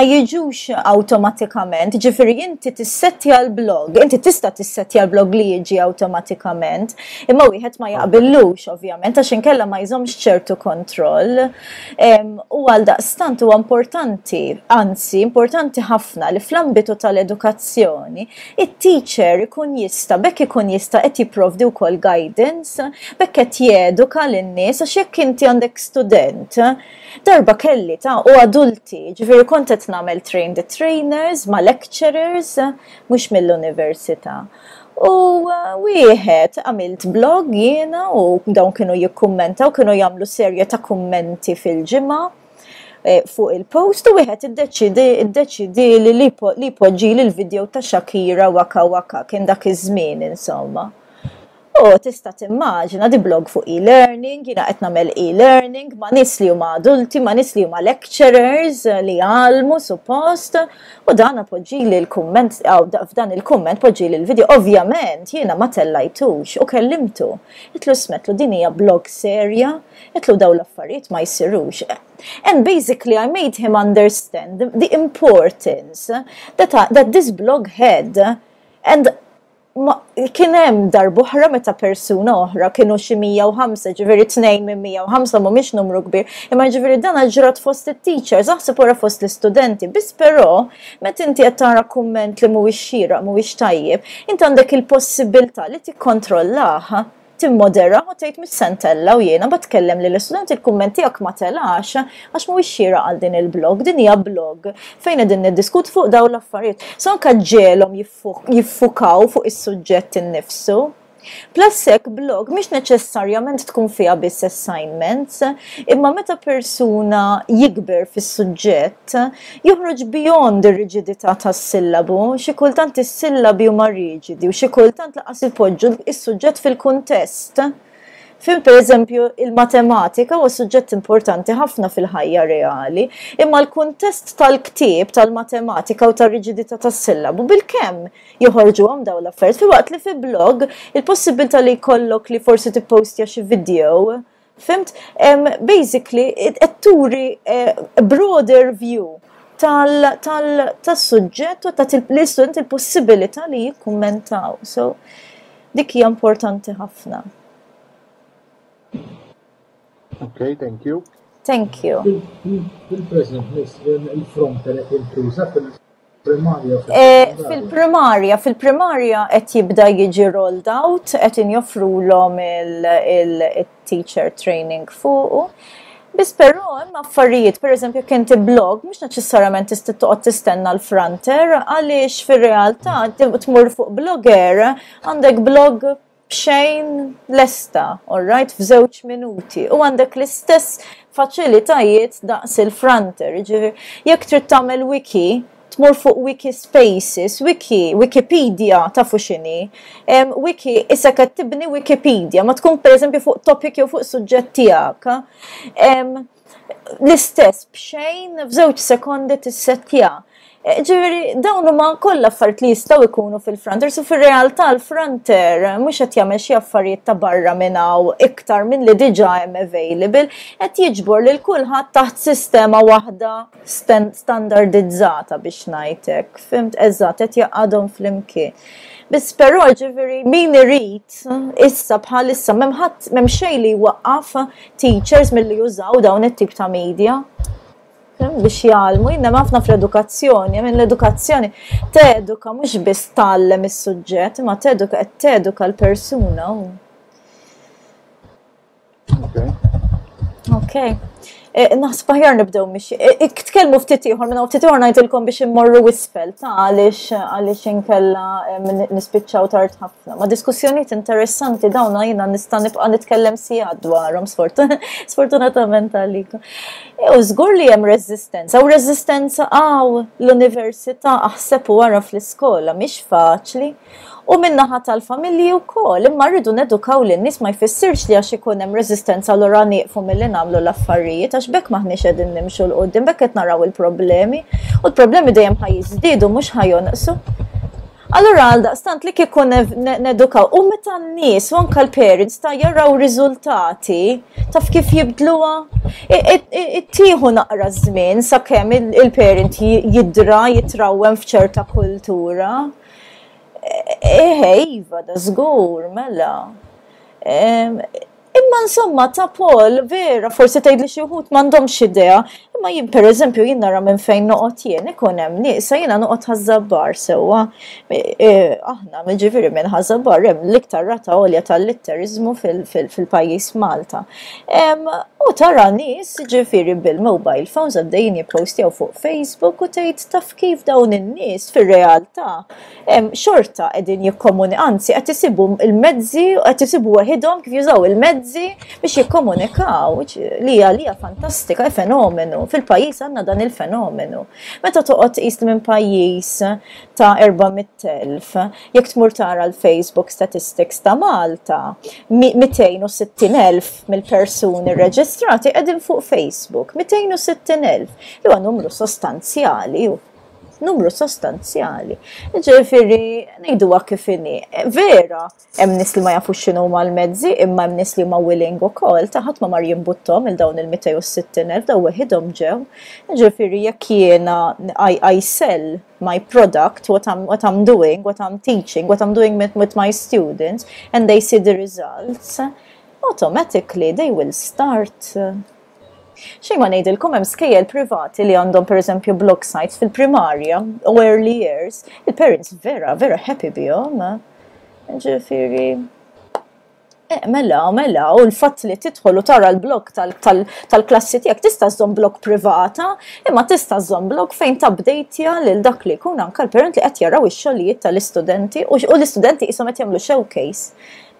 jiġux awtomatikament. Ġifieri inti tissettja l-blog, inti tista' tissettja l-blog li jiġi awtomatikament, imma wieħed ma jaqbillux ovvjament għax inkella ma jżommx ċertu kontroll. U għaldaqstant huwa importanti, anzi importanti ħafna li fl-ambitu tal-edukazzjoni it-teacher ikun jista' qed jipprovdi wkoll guidance bekk qed jeduka lin-nies għax jekk inti għandek student darba kelli u adulti, ġifieri kont qed nagħmel train the trainers ma' lecturers mhux mill-università. U wieħed għamilt blog jiena u dawn kienu jikkummentaw, kienu jagħmlu serje ta' kummenti fil-ġimgħa fuq il-post u wieħed iddeċidi li poġġili l-video ta' Shakira waka kien dak iż-żmien insomma. U tista' timmaġina di blog fuq e-learning, jiena qed nagħmel e-learning ma' nies li huma adulti, ma' nies li huma lecturers li għalmu suppost u dan poġġili l-kumment f'dan il-kumment poġġili l-video. Ovvjament jiena ma tellajtux u kellimtu. Qedlu smetlu din hija blog serja, qedlu dawn l-affarijiet ma jsirux. And basically I made him understand the importance that this blog had and kien hemm darbohra meta persuna oħra kienu xi 105, ġifieri 2 minn 105 mhumiex numru kbir, imma ġifieri dan ġrat fost it-teachers, aħseb wara fost l-istudenti, biss però meta inti qed tara kumment li mhuwiex xieraq, mhuwiex tajjeb, inti għandek il-possibilità li tikkontrollah. timmodera u tgħid mis-sentella u jiena batkellem lill istudenti il-kumment tiegħek ma telax għax mhuwiex xieraq għal din il-blog, din hija blog fejn qegħdin niddiskut fuq dawn l-affarijiet. So anke ġielhom jiffukaw fuq is-suġġett innifsu. Plus hekk blog mhix neċessarjament tkun fiha biss assignments, imma meta persuna jikber fis-suġġett joħroġ beyond ir-riġidità tas-sillabu, xi kultant is-sillabi huma riġidi u xi kultant laqas ipoġġu is-suġġett fil-kuntest. Fim per eżempju il-matematika huwa suġġett importanti ħafna fil-ħajja reali, imma l-kuntest tal-ktieb tal-matematika u tar-riġidità tas-sillabu bil-kemm joħorġuhom dawn l-affarijiet filwaqt li fi blog il-possibilità li jkollok li forsi tippostja xi video. Fimt? Basically qed turi broader view tas-suġġett u tagħti l-istudent il-possibilità li jikkummentaw. So dik hija importanti ħafna. Okay, thank you. Thank you. Il-President il-fronter il-tuża fil-primarja. Fil-primarja qed jibda jiġi rolled out, qed injoffrulhom il-teacher training fuqu. Bis però hemm affarijiet, pereżempju kien blog mhux neċessarjament tista' toqgħod tistenna l-fronter għaliex fir-realtà tmur fuq blogger għandek blog b'xejn lesta, all right, f'żewġ minuti. U għandek l-istess faċilitajiet daqs il-fronter. Jekk trid tagħmel wiki, tmur fuq wiki spaces, Wikipedia tafu x'inhi. Wiki issa qed tibni Wikipedia, ma tkun pereżempju fuq topic jew fuq suġġett tiegħek. L-istess b'xejn f'żewġ sekondi tissettja. Ġifieri dawn huma kollha affarijiet li jistgħu jkunu fil-fronter, so fir-realtà l-fronter mhux qed jagħmel xi affarijiet ta' barra minn hawn iktar minn li diġà hemm available, qed jiġbor lil kulħadd taħt sistema waħda standardizzata biex ngħidlek. Fimt eżatt qed jaqgħadhom flimkien. Biss però ġifieri min irid issa bħalissa m'hemm xejn li jwaqqaf teachers milli jużaw dawn it-tip ta' media. Biex jgħalmu, jinnem ħafna fl-edukazzjoni, minn l-edukazzjoni teduka mhux biss tgħallem is-suġġett, ma teduka l-persuna. Okay. Naħseb aħjar nibdew mixi. Tkellmu ftit ieħor minn ftit ieħor ngħidilkom biex immorru wisfel ta' għaliex inkella nispiċċaw tard ħafna. Ma' diskussjonijiet interessanti dawn jiena nista' nibqa' nitkellem sigħat dwarhom sfortunatament għalikom. U żgur li hemm reżistenza u reżistenza l-università aħseb wara fl-iskola mhix faċli. U min-naħa tal-familji wkoll, imma rridu nedukaw lin-nies ma jfissirx li għax ikun hemm reżistenza allura nieqfu milli nagħmlu l-affarijiet għax bekk maħniex qegħdin nimxu l qudiem bekk qed naraw il-problemi u l-problemi dejjem ħajjiżdiedu mhux ħajonqsu. Allura għaldaqstant li kieku nedukaw u meta n-nies u anke l-parents ta' jaraw riżultati taf kif jibdluha ittieħu naqra żmien sakemm il-parent jitrawwem f'ċerta kultura. Iva, da żgur, mela. Imma insomma ta' Paul, vera, forsi tgħidli xi wħud m'għandhomx idea, imma jien pereżempju jien nara minn fejn noqgħod jien ikun hemm niesa jiena noqgħod ħażabbar sewwa. Aħna miġifieri minn ħażabbar hemm l-iktar rata għolja tal-litterizmu fil-pajjiż Malta. U tara nies ġifieri bil-mobile phones għaddejjin jippostjaw fuq Facebook u tgħid taf kif dawn in-nies fir-realtà xorta qegħdin jikkomunikaw, anzi qed isibu il-mezzi u qed isibu waħedhom kif jużaw il-mezzi biex jikkomunikaw li hija fantastika, fenomenu. Fil-pajjiż għandna dan il-fenomenu. Meta toqgħod tqis minn pajjiż ta' 400,000, jekk tmur tara l-Facebook statistics ta' Malta, 260,000 mill-persuni reġistrati qegħdin fuq Facebook, 260,000 li huwa numru sostanzjali. Ġifieri ngħiduha kif inhi. Vera, hemm nies li ma jafux x'inhu huma l-mezzi, imma hemm nies li huma willing ukoll ta' ħadd ma mar jimbuttom il dawn il-260,000 daw weħidhom ġew. Ġifieri jekk jiena I sell my product, what I'm doing, what I'm teaching, what I'm doing with my students, and they see the results, automatically they will start. Xejn ma ngħidilkom hemm skejjel privati li għandhom pereżempju blog sites fil-primarja u early years, il-parents vera happy bihom. Ġifieri Mela, u l-fatt li tidħol u tara l-blog tal-klassi tiegħek tista' żżomm blog privata, imma tista' żżomm blog fejn tabdejtja lil dak li jkun anke l-parent li qed jaraw ix-xogħlijiet tal-istudenti u l-istudenti qishom qed jagħmlu showcase.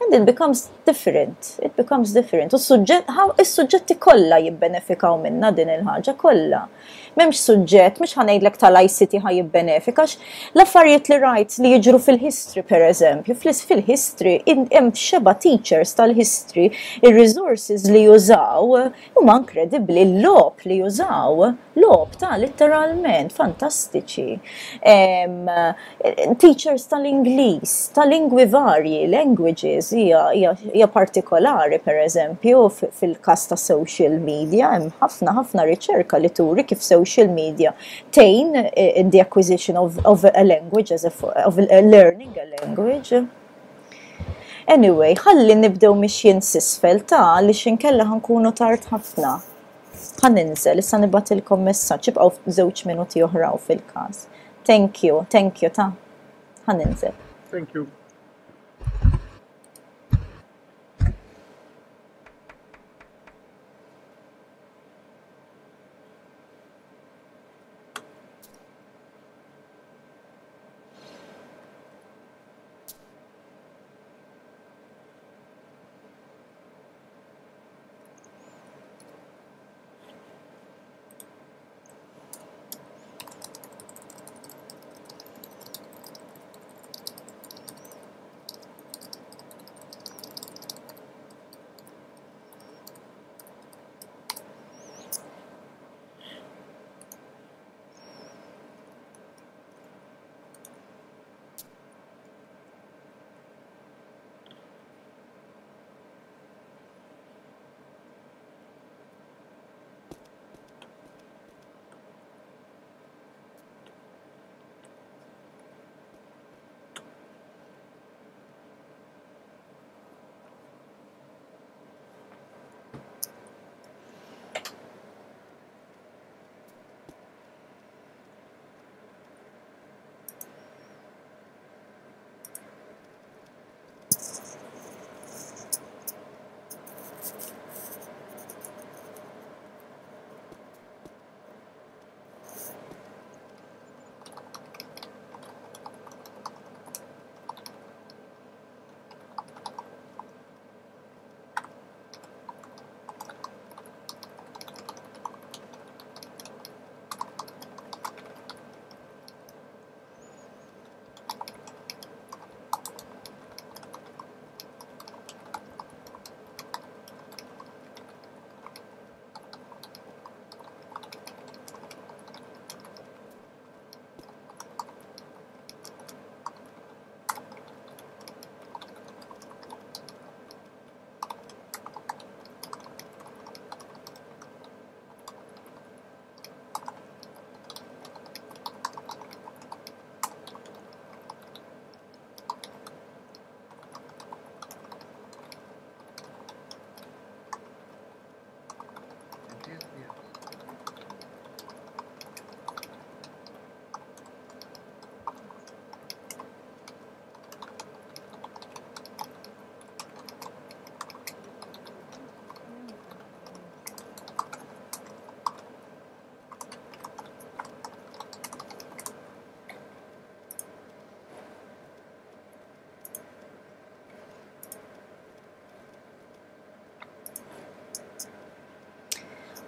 And it becomes different. It becomes different. U s-suġġetti kollha jibbenefikaw minna din il-ħaġa kollha. M'hemmx suġġett, mhux ħanejdlek tal-ICT ħaj jibbenefikax. L-affarijiet li rajt li jiġru fil-history pereżempju, fil-history hemm xeba teachers tal-history, ir-resources li jużaw huma inkredibbli, l-logħob li jużaw, logħob ta' letteralment fantastiċi. Teachers tal-Ingliż, tal-lingwi varji, languages hija partikolari pereżempju fil-każ ta' social media, hemm ħafna riċerka li turi kif social media tgħin in the acquisition of a language of learning a language. Anyway, ħalli nibdew mixjin s'isfel ta' li xinkella ħankunu tard ħafna. Ħaninżel, issa nibatilkom messaġġ ibqgħu żewġ minuti oħra fil-każ. Thank you ta' ħaninżel. Thank you.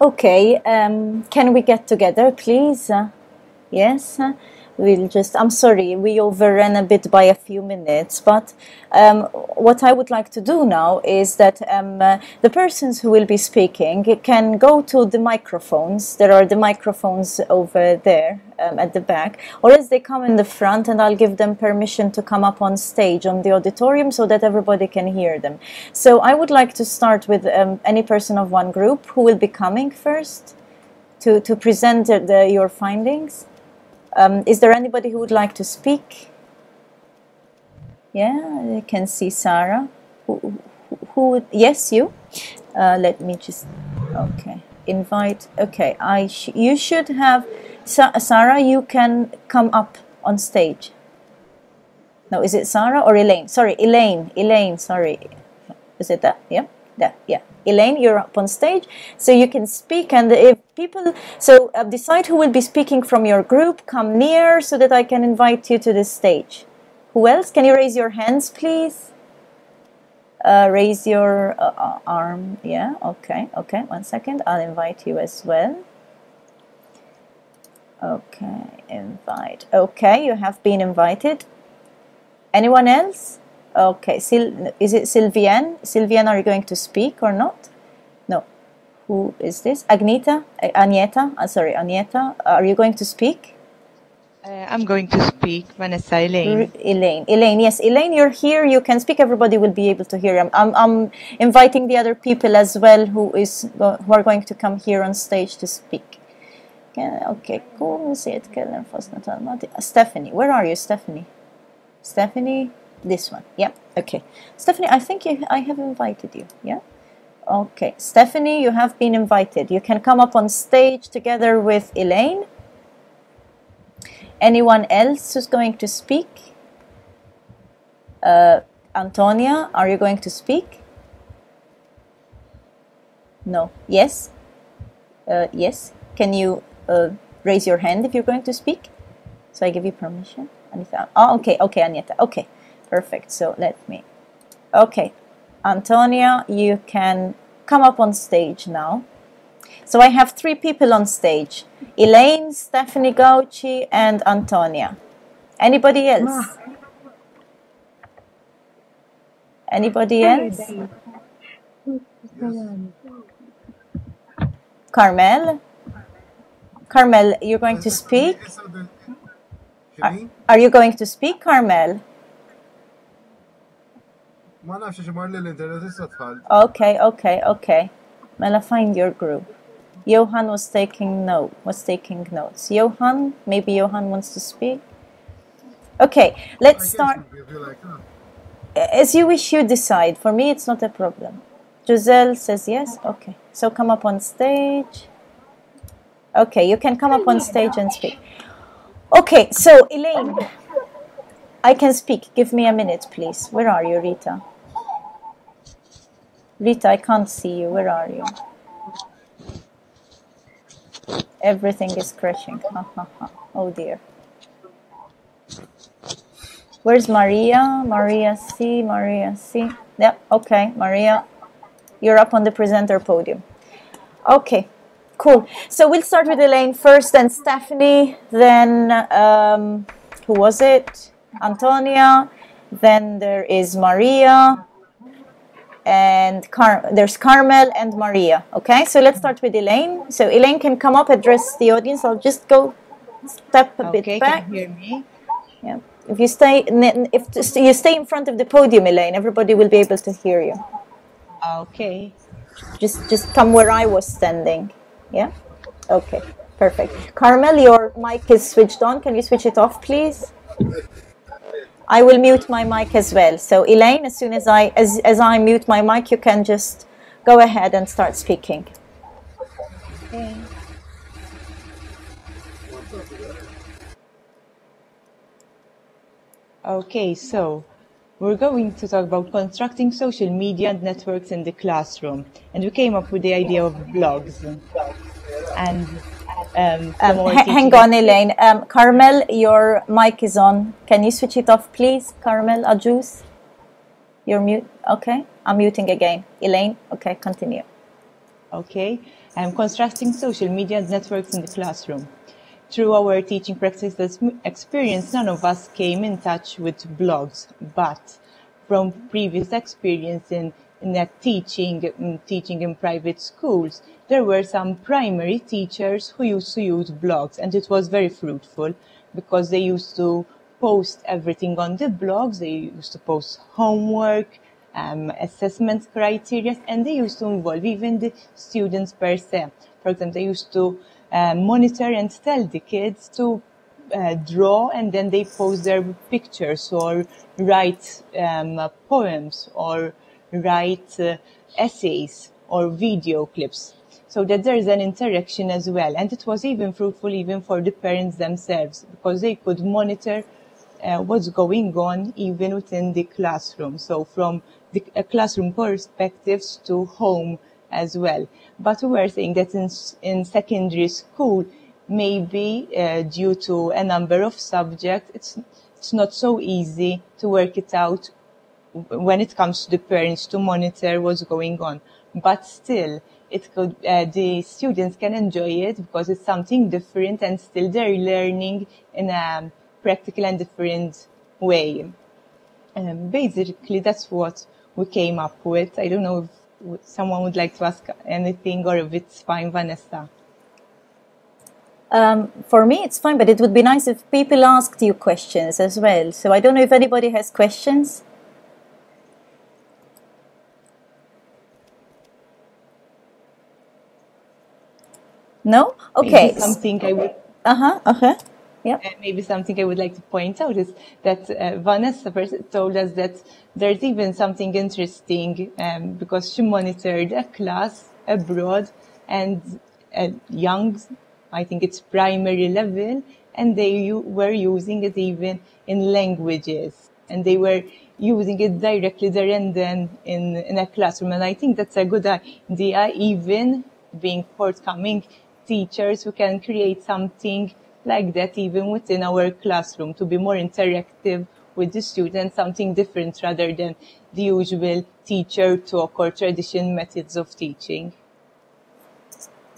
Okay, can we get together, please? Yes, we'll just, I'm sorry, we overran a bit by a few minutes, but what I would like to do now is that the persons who will be speaking can go to the microphones. There are the microphones over there at the back, or else they come in the front and I'll give them permission to come up on stage on the auditorium so that everybody can hear them. So I would like to start with any person of one group who will be coming first to present your findings. Is there anybody who would like to speak? Yeah, you can see Sarah. Who yes, you. Let me just, okay, invite. Okay, you should have, Sarah, you can come up on stage. No, is it Sarah or Elaine? Sorry, Elaine, sorry. Is it that? Yeah. That, yeah. Elaine, you're up on stage, so you can speak, and if people, so decide who will be speaking from your group, come near so that I can invite you to the stage. Who else? Can you raise your hands, please? Raise your arm. Yeah, okay, 1 second. I'll invite you as well. Okay, invite. Okay, you have been invited. Anyone else? Okay, is it Sylviane? Sylviane, are you going to speak or not? No. Who is this? Agneta? Agneta? Sorry, Agneta. Are you going to speak? I'm going to speak. Vanessa, Elaine. Elaine, yes. Elaine, you're here. You can speak. Everybody will be able to hear you. I'm inviting the other people as well who are going to come here on stage to speak. Okay, cool. Stephanie, where are you, Stephanie? Stephanie? This one. Yeah. Okay. Stephanie, I think I have invited you. Yeah. Okay. Stephanie, you have been invited. You can come up on stage together with Elaine. Anyone else who's going to speak? Antonia, are you going to speak? No. Yes? Yes. Can you raise your hand if you're going to speak? So I give you permission. Anita. Oh, okay. Okay, Anita. Okay. Perfect. So let me. Okay, Antonia, you can come up on stage now. So I have 3 people on stage: Elaine, Stephanie Gauci, and Antonia. Anybody else? Anybody else? Carmel? Carmel, you're going to speak? Are you going to speak, Carmel? Okay. Mela, find your group. Johan was taking notes. Johan, maybe Johan wants to speak. Okay, let's start. As you wish, you decide. For me, it's not a problem. Giselle says yes. Okay, so come up on stage. Okay, you can come up on stage and speak. Okay, so Elaine, I can speak. Give me a minute, please. Where are you, Rita? Rita, I can't see you. Where are you? Everything is crashing. Oh dear. Where's Maria? Maria C. Yeah, okay, Maria. You're up on the presenter podium. Okay, cool. So we'll start with Elaine first, then Stephanie, then who was it? Antonia. Then there is Maria. And there's Carmel and Maria. Okay, so let's start with Elaine. So Elaine can come up, address the audience. I'll just go step a bit back. Can you hear me? Yeah. If you stay in front of the podium, Elaine, everybody will be able to hear you. Okay. Just come where I was standing. Yeah. Okay. Perfect. Carmel, your mic is switched on. Can you switch it off, please? I will mute my mic as well. So Elaine, as soon as I mute my mic, you can just go ahead and start speaking. Okay. Okay, so we're going to talk about constructing social media and networks in the classroom. And we came up with the idea of blogs. And hang on, Elaine. Carmel, your mic is on. Can you switch it off, please? Carmel Ajus, you're mute. Okay, I'm muting again. Elaine, okay, continue. Okay, constructing social media and networks in the classroom. Through our teaching practices experience, none of us came in touch with blogs, but from previous experience in teaching in private schools, there were some primary teachers who used to use blogs, and it was very fruitful because they used to post everything on the blogs. They used to post homework, assessment criteria, and they used to involve even the students per se. For example, they used to monitor and tell the kids to draw, and then they post their pictures or write poems or write essays or video clips, so that there is an interaction as well. And it was even fruitful even for the parents themselves, because they could monitor what's going on even within the classroom. So from the classroom perspectives to home as well. But we were saying that in secondary school, maybe due to a number of subjects, it's not so easy to work it out when it comes to the parents to monitor what's going on. But still, it could the students can enjoy it because it's something different and still they're learning in a practical and different way. Basically, that's what we came up with. I don't know if someone would like to ask anything or if it's fine, Vanessa. For me, it's fine, but it would be nice if people asked you questions as well. So I don't know if anybody has questions. No? Okay. Maybe something I would... Yeah. Maybe something I would like to point out is that Vanessa told us that there's even something interesting because she monitored a class abroad and young, I think it's primary level, and they were using it even in languages, and they were using it directly there and then in a classroom. And I think that's a good idea, even being forthcoming teachers who can create something like that even within our classroom to be more interactive with the students, something different rather than the usual teacher talk or traditional methods of teaching.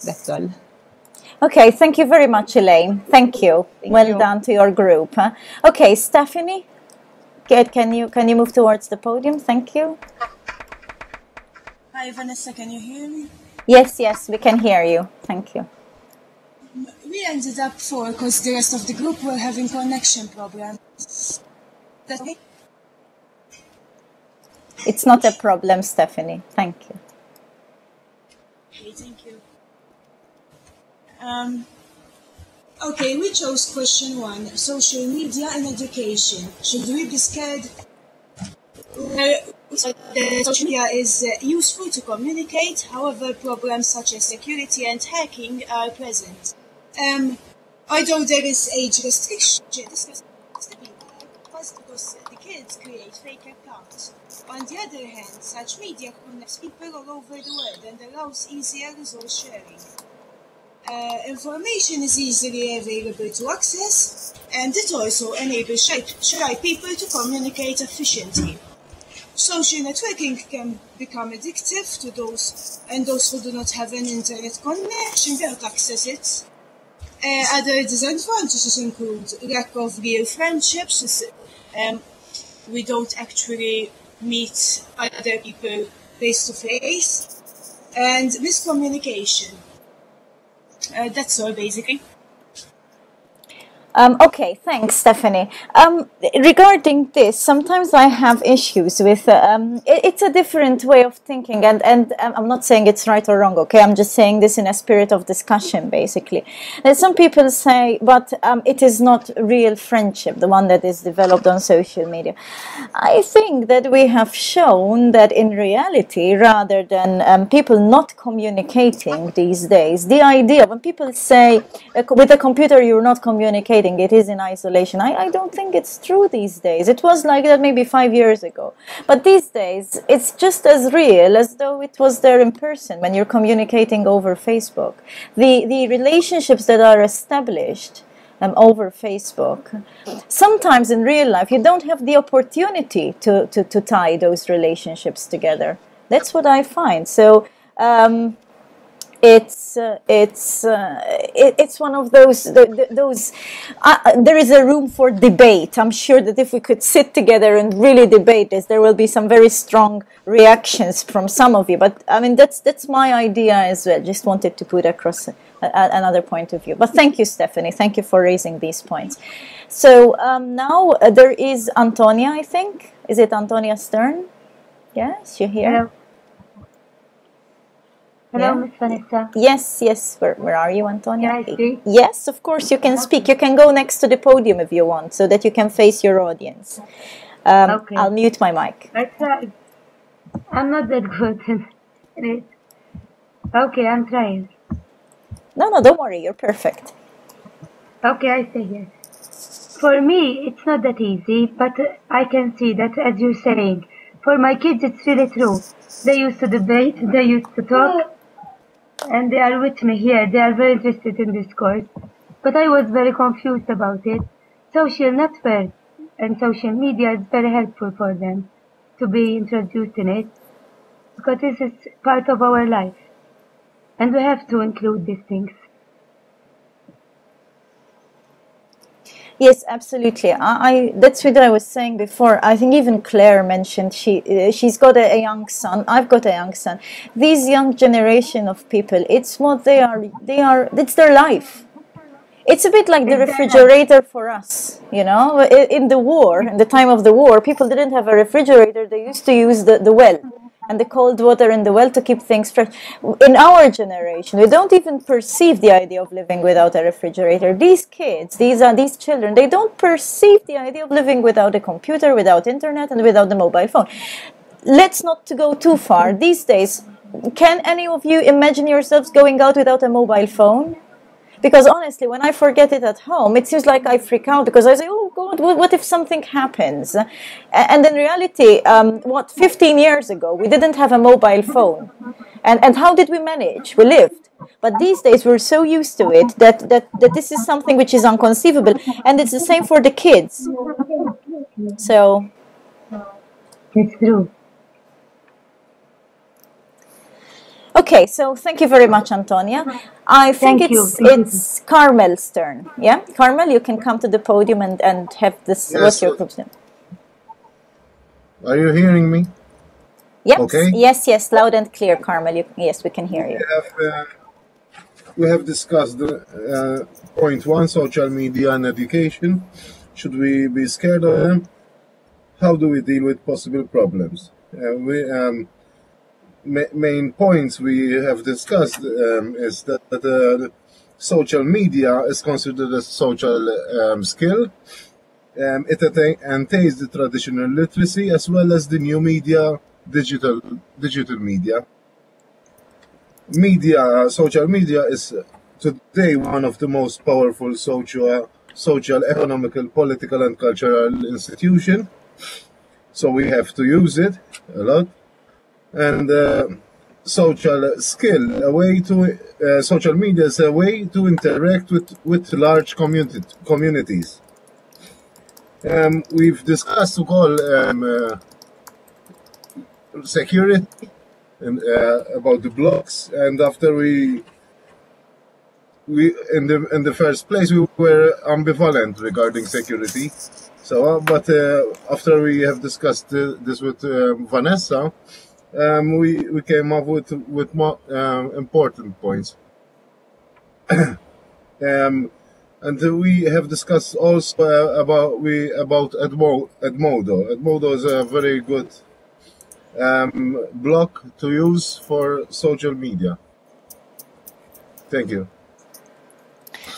That's all. Okay, thank you very much, Elaine. Thank you. Well done to your group. Huh? Okay, Stephanie, can you move towards the podium? Thank you. Hi, Vanessa, can you hear me? Yes, we can hear you. Thank you. We ended up 4 because the rest of the group were having connection problems. That's me? It's not a problem, Stephanie. Thank you. Okay, thank you. Okay, we chose question 1, social media and education. Should we be scared? Social media is useful to communicate, however, problems such as security and hacking are present. Although there is age restriction, because the kids create fake accounts. On the other hand, such media connects people all over the world and allows easier resource sharing. Information is easily available to access, and it also enables shy people to communicate efficiently. Social networking can become addictive to those who do not have an internet connection cannot access it. Other disadvantages include lack of real friendships. We don't actually meet other people face to face, and miscommunication. That's all, basically. Okay, thanks, Stephanie. Regarding this, sometimes I have issues with it's a different way of thinking, and I'm not saying it's right or wrong, okay? I'm just saying this in a spirit of discussion, basically. And some people say, but it is not real friendship, the one that is developed on social media. I think that we have shown that in reality, rather than people not communicating these days, the idea, when people say, with a computer you're not communicating, it is in isolation. I don't think it's true these days. It was like that maybe 5 years ago. But these days, it's just as real as though it was there in person when you're communicating over Facebook. The relationships that are established over Facebook, sometimes in real life, you don't have the opportunity to tie those relationships together. That's what I find. So, it's one of those there is a room for debate. I'm sure that if we could sit together and really debate this, there will be some very strong reactions from some of you. But I mean, that's my idea as well. Just wanted to put across another point of view. But thank you, Stephanie. Thank you for raising these points. So now there is Antonia, I think. Is it Antonia Stern? Yes, you're here. Hello. Hello, Miss Vanessa. Yes. Where are you, Antonia? Can I speak? Yes, of course you can speak. You can go next to the podium if you want, so that you can face your audience. Okay. I'll mute my mic. I tried. I'm not that good in it. Okay, I'm trying. No, don't worry. You're perfect. Okay, I say yes. For me, it's not that easy, but I can see that, as you're saying, for my kids, it's really true. They used to debate, they used to talk, and they are with me here. They are very interested in this course. But I was very confused about it. Social networks and social media is very helpful for them to be introduced in it, because this is part of our life. And we have to include these things. Yes, absolutely. That's what I was saying before. I think even Claire mentioned she's got a young son. I've got a young son. These young generation of people, it's what they are. It's their life. It's a bit like the refrigerator for us, you know. In the war, in the time of the war, people didn't have a refrigerator. They used to use the well and the cold water in the well to keep things fresh. In our generation, we don't even perceive the idea of living without a refrigerator. These kids, these children, they don't perceive the idea of living without a computer, without internet, and without the mobile phone. Let's not to go too far. These days, can any of you imagine yourselves going out without a mobile phone? Because honestly, when I forget it at home, it seems like I freak out because I say, oh God, what if something happens? And in reality, 15 years ago, we didn't have a mobile phone. And how did we manage? We lived. But these days, we're so used to it that this is something which is inconceivable. And it's the same for the kids. So. It's true. Okay, so thank you very much, Antonia. I think it's Carmel's turn. Yeah, Carmel, you can come to the podium and have this. Yes, what's your question? Are you hearing me? Yes, okay. Yes, loud and clear, Carmel. Yes, we can hear you. We have discussed point 1, social media and education. Should we be scared of them? How do we deal with possible problems? Main points we have discussed is that social media is considered a social skill. It entails the traditional literacy as well as the new media, digital media. Social media is today one of the most powerful social, economical, political, and cultural institution. So we have to use it a lot. And social media is a way to interact with large communities. We've discussed to call security and about the blocks, and after we in the first place we were ambivalent regarding security. So, but after we have discussed this with Vanessa. We came up with more important points, and we have discussed also about Edmodo. Edmodo is a very good block to use for social media. Thank you.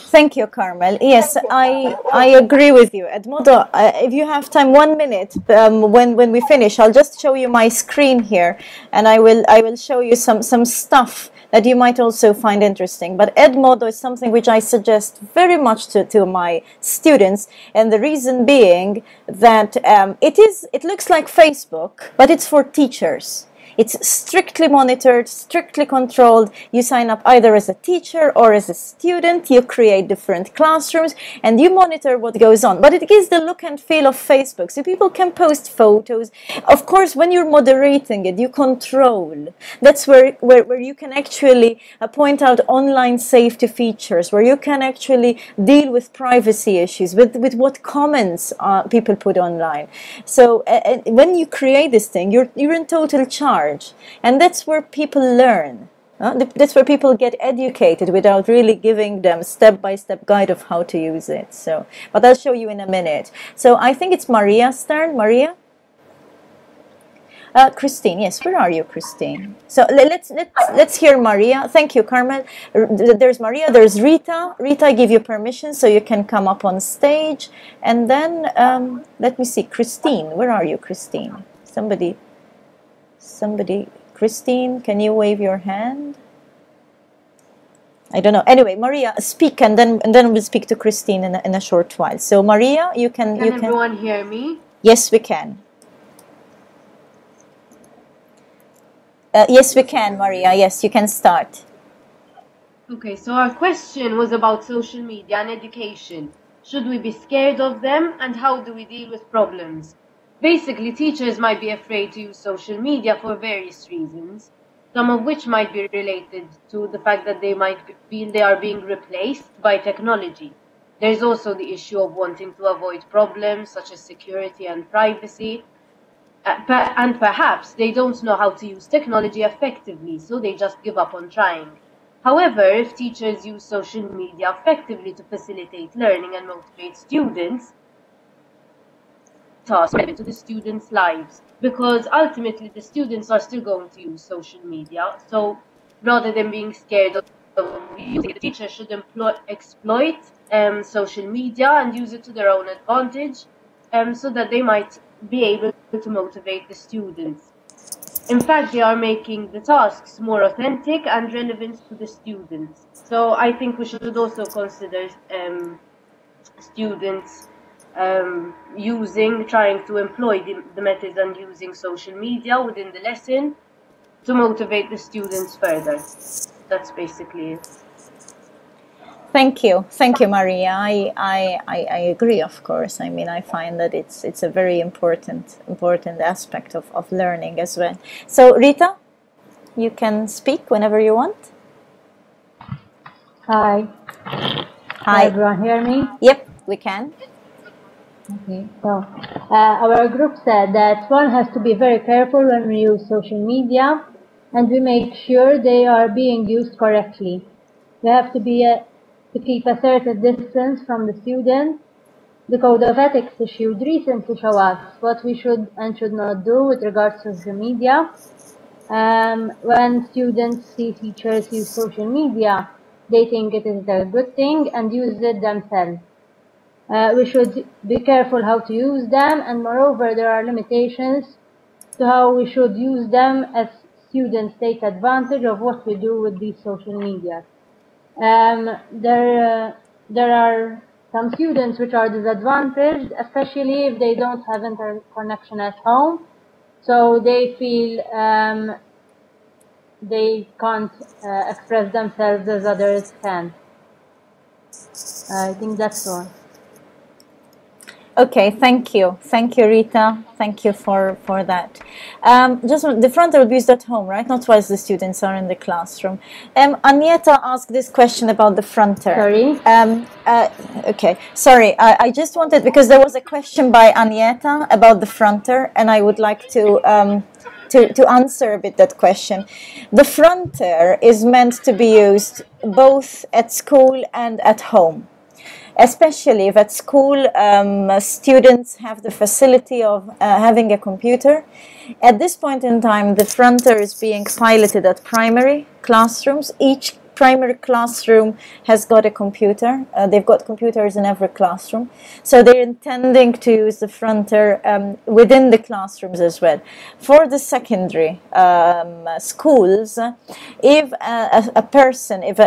Thank you, Carmel. Yes, I agree with you. Edmodo, if you have time, 1 minute, when we finish, I'll just show you my screen here, and I will show you some stuff that you might also find interesting. But Edmodo is something which I suggest very much to my students, and the reason being that it looks like Facebook, but it's for teachers. It's strictly monitored, strictly controlled. You sign up either as a teacher or as a student. You create different classrooms and you monitor what goes on. But it gives the look and feel of Facebook. So people can post photos. Of course, when you're moderating it, you control. That's where you can actually point out online safety features, where you can actually deal with privacy issues, with what comments people put online. So when you create this thing, you're in total charge. And that's where people learn. That's where people get educated without really giving them step-by-step guide of how to use it. So, but I'll show you in a minute. So I think it's Maria's turn. Maria? Christine, yes. Where are you, Christine? So let's hear Maria. Thank you, Carmel. There's Maria. There's Rita. Rita, I give you permission so you can come up on stage. And then let me see, Christine. Where are you, Christine? Somebody, Christine, can you wave your hand? I don't know. Anyway, Maria, speak, and then we'll speak to Christine in a short while. So, Maria, you can. Can everyone hear me? Yes, we can. Yes, we can, Maria. Yes, you can start. Okay, so our question was about social media and education. Should we be scared of them, and how do we deal with problems? Basically, teachers might be afraid to use social media for various reasons, some of which might be related to the fact that they might feel they are being replaced by technology. There's also the issue of wanting to avoid problems such as security and privacy, and perhaps they don't know how to use technology effectively, so they just give up on trying. However, if teachers use social media effectively to facilitate learning and motivate students, tasks relevant to the students' lives, because ultimately the students are still going to use social media. So rather than being scared of using it, the teachers should exploit social media and use it to their own advantage, so that they might be able to motivate the students. In fact, they are making the tasks more authentic and relevant to the students. So I think we should also consider students trying to employ the methods and using social media within the lesson to motivate the students further. That's basically it. Thank you, Maria. I agree, of course. I mean, I find that it's a very important aspect of learning as well. So, Rita, you can speak whenever you want. Hi. Hi. Everyone hear me? Yep, we can. Okay, so our group said that one has to be very careful when we use social media, and we make sure they are being used correctly. We have to keep a certain distance from the students. The Code of Ethics issued recently show us what we should and should not do with regards to social media. When students see teachers use social media, they think it is a good thing and use it themselves. We should be careful how to use them, and moreover, there are limitations to how we should use them as students take advantage of what we do with these social media. There are some students which are disadvantaged, especially if they don't have internet connection at home, so they feel they can't express themselves as others can. I think that's all. Okay, thank you, Rita. Thank you for that. Just the frontal will be used at home, right? Not whilst the students are in the classroom. Agneta asked this question about the fronter. Sorry. Okay, sorry. I just wanted, because there was a question by Agneta about the fronter, and I would like to answer a bit that question. The fronter is meant to be used both at school and at home. Especially if at school students have the facility of having a computer. At this point in time, the fronter is being piloted at primary classrooms. Each primary classroom has got a computer. They've got computers in every classroom. So they're intending to use the fronter within the classrooms as well. For the secondary schools, if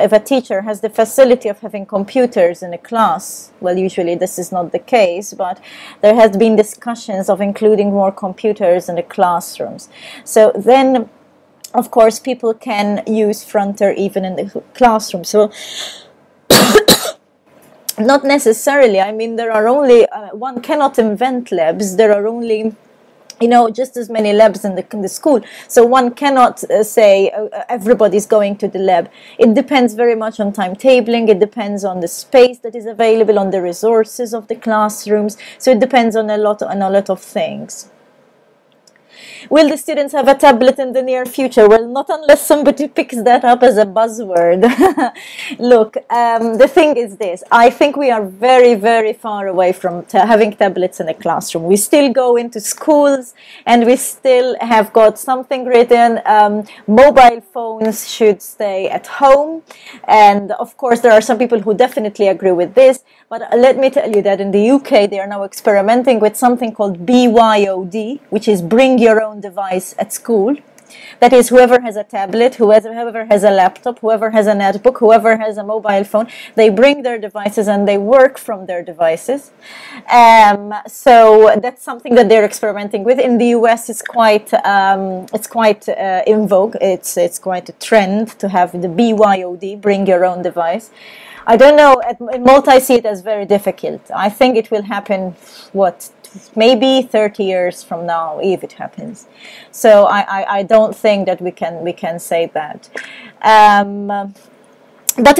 if a teacher has the facility of having computers in a class, well, usually this is not the case, but there has been discussions of including more computers in the classrooms. So then, of course, people can use fronter even in the classroom. So not necessarily. I mean, there are only one cannot invent labs. There are only, just as many labs in the school. So one cannot say everybody's going to the lab. It depends very much on timetabling. It depends on the space that is available, on the resources of the classrooms. So it depends on a lot of things. Will the students have a tablet in the near future? Well, not unless somebody picks that up as a buzzword. Look, the thing is this. I think we are very, very far away from having tablets in a classroom. We still go into schools and we still have got something written. Mobile phones should stay at home. And of course, there are some people who definitely agree with this. But let me tell you that in the UK, they are now experimenting with something called BYOD, which is bring your own device at school. That is, whoever has a tablet, whoever has a laptop, whoever has a netbook, whoever has a mobile phone, they bring their devices and they work from their devices. So that's something that they're experimenting with. In the US, it's quite in vogue. It's quite a trend to have the BYOD, bring your own device. I don't know. In Malta, I see it as very difficult. I think it will happen, maybe 30 years from now, if it happens. So I don't think that we can say that. But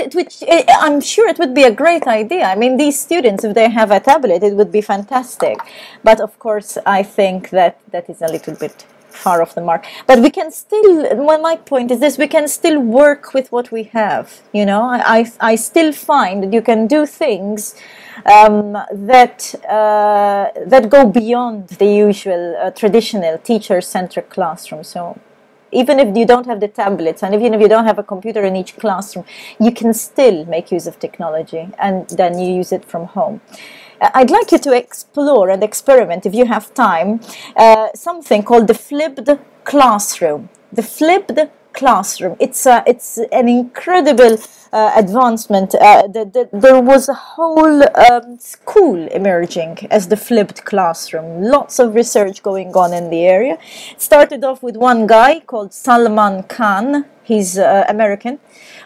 I'm sure it would be a great idea. I mean, these students, if they have a tablet, it would be fantastic. But of course, I think that is a little bit far off the mark. But we can still, well, my point is this, we can still work with what we have. You know, I still find that you can do things that go beyond the usual traditional teacher-centric classroom. So even if you don't have the tablets and even if you don't have a computer in each classroom, you can still make use of technology and then you use it from home. I'd like you to explore and experiment, if you have time, something called the flipped classroom. The flipped classroom. It's an incredible advancement. There was a whole school emerging as the flipped classroom. Lots of research going on in the area. It started off with one guy called Salman Khan. He's American,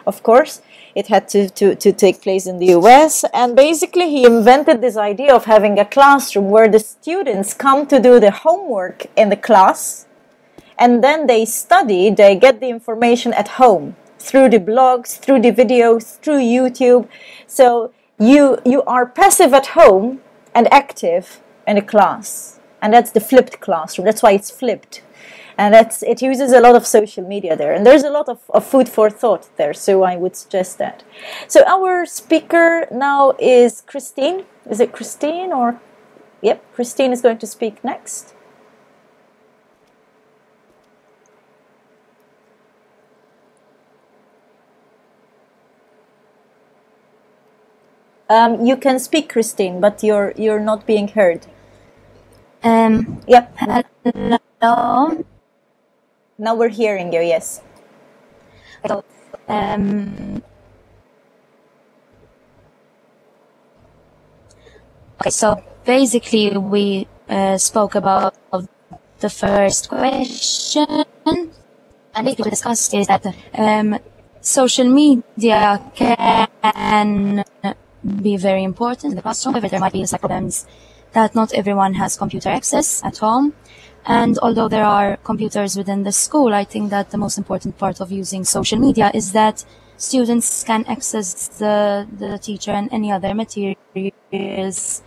of course. It had to take place in the US, and basically he invented this idea of having a classroom where the students come to do the homework in the class, and then they study, they get the information at home through the blogs, through the videos, through YouTube. So you are passive at home and active in a class, and that's the flipped classroom. That's why it's flipped. And it uses a lot of social media there. And there's a lot of food for thought there, so I would suggest that. So our speaker now is Christine. Is it Christine or? Yep, Christine is going to speak next. You can speak, Christine, but you're not being heard. Yep. Hello. Now we're hearing you, yes. So, okay, so basically we spoke about the first question, and basically we discussed is that social media can be very important in the classroom. However, there might be like problems that not everyone has computer access at home. And although there are computers within the school, I think that the most important part of using social media is that students can access the teacher and any other materials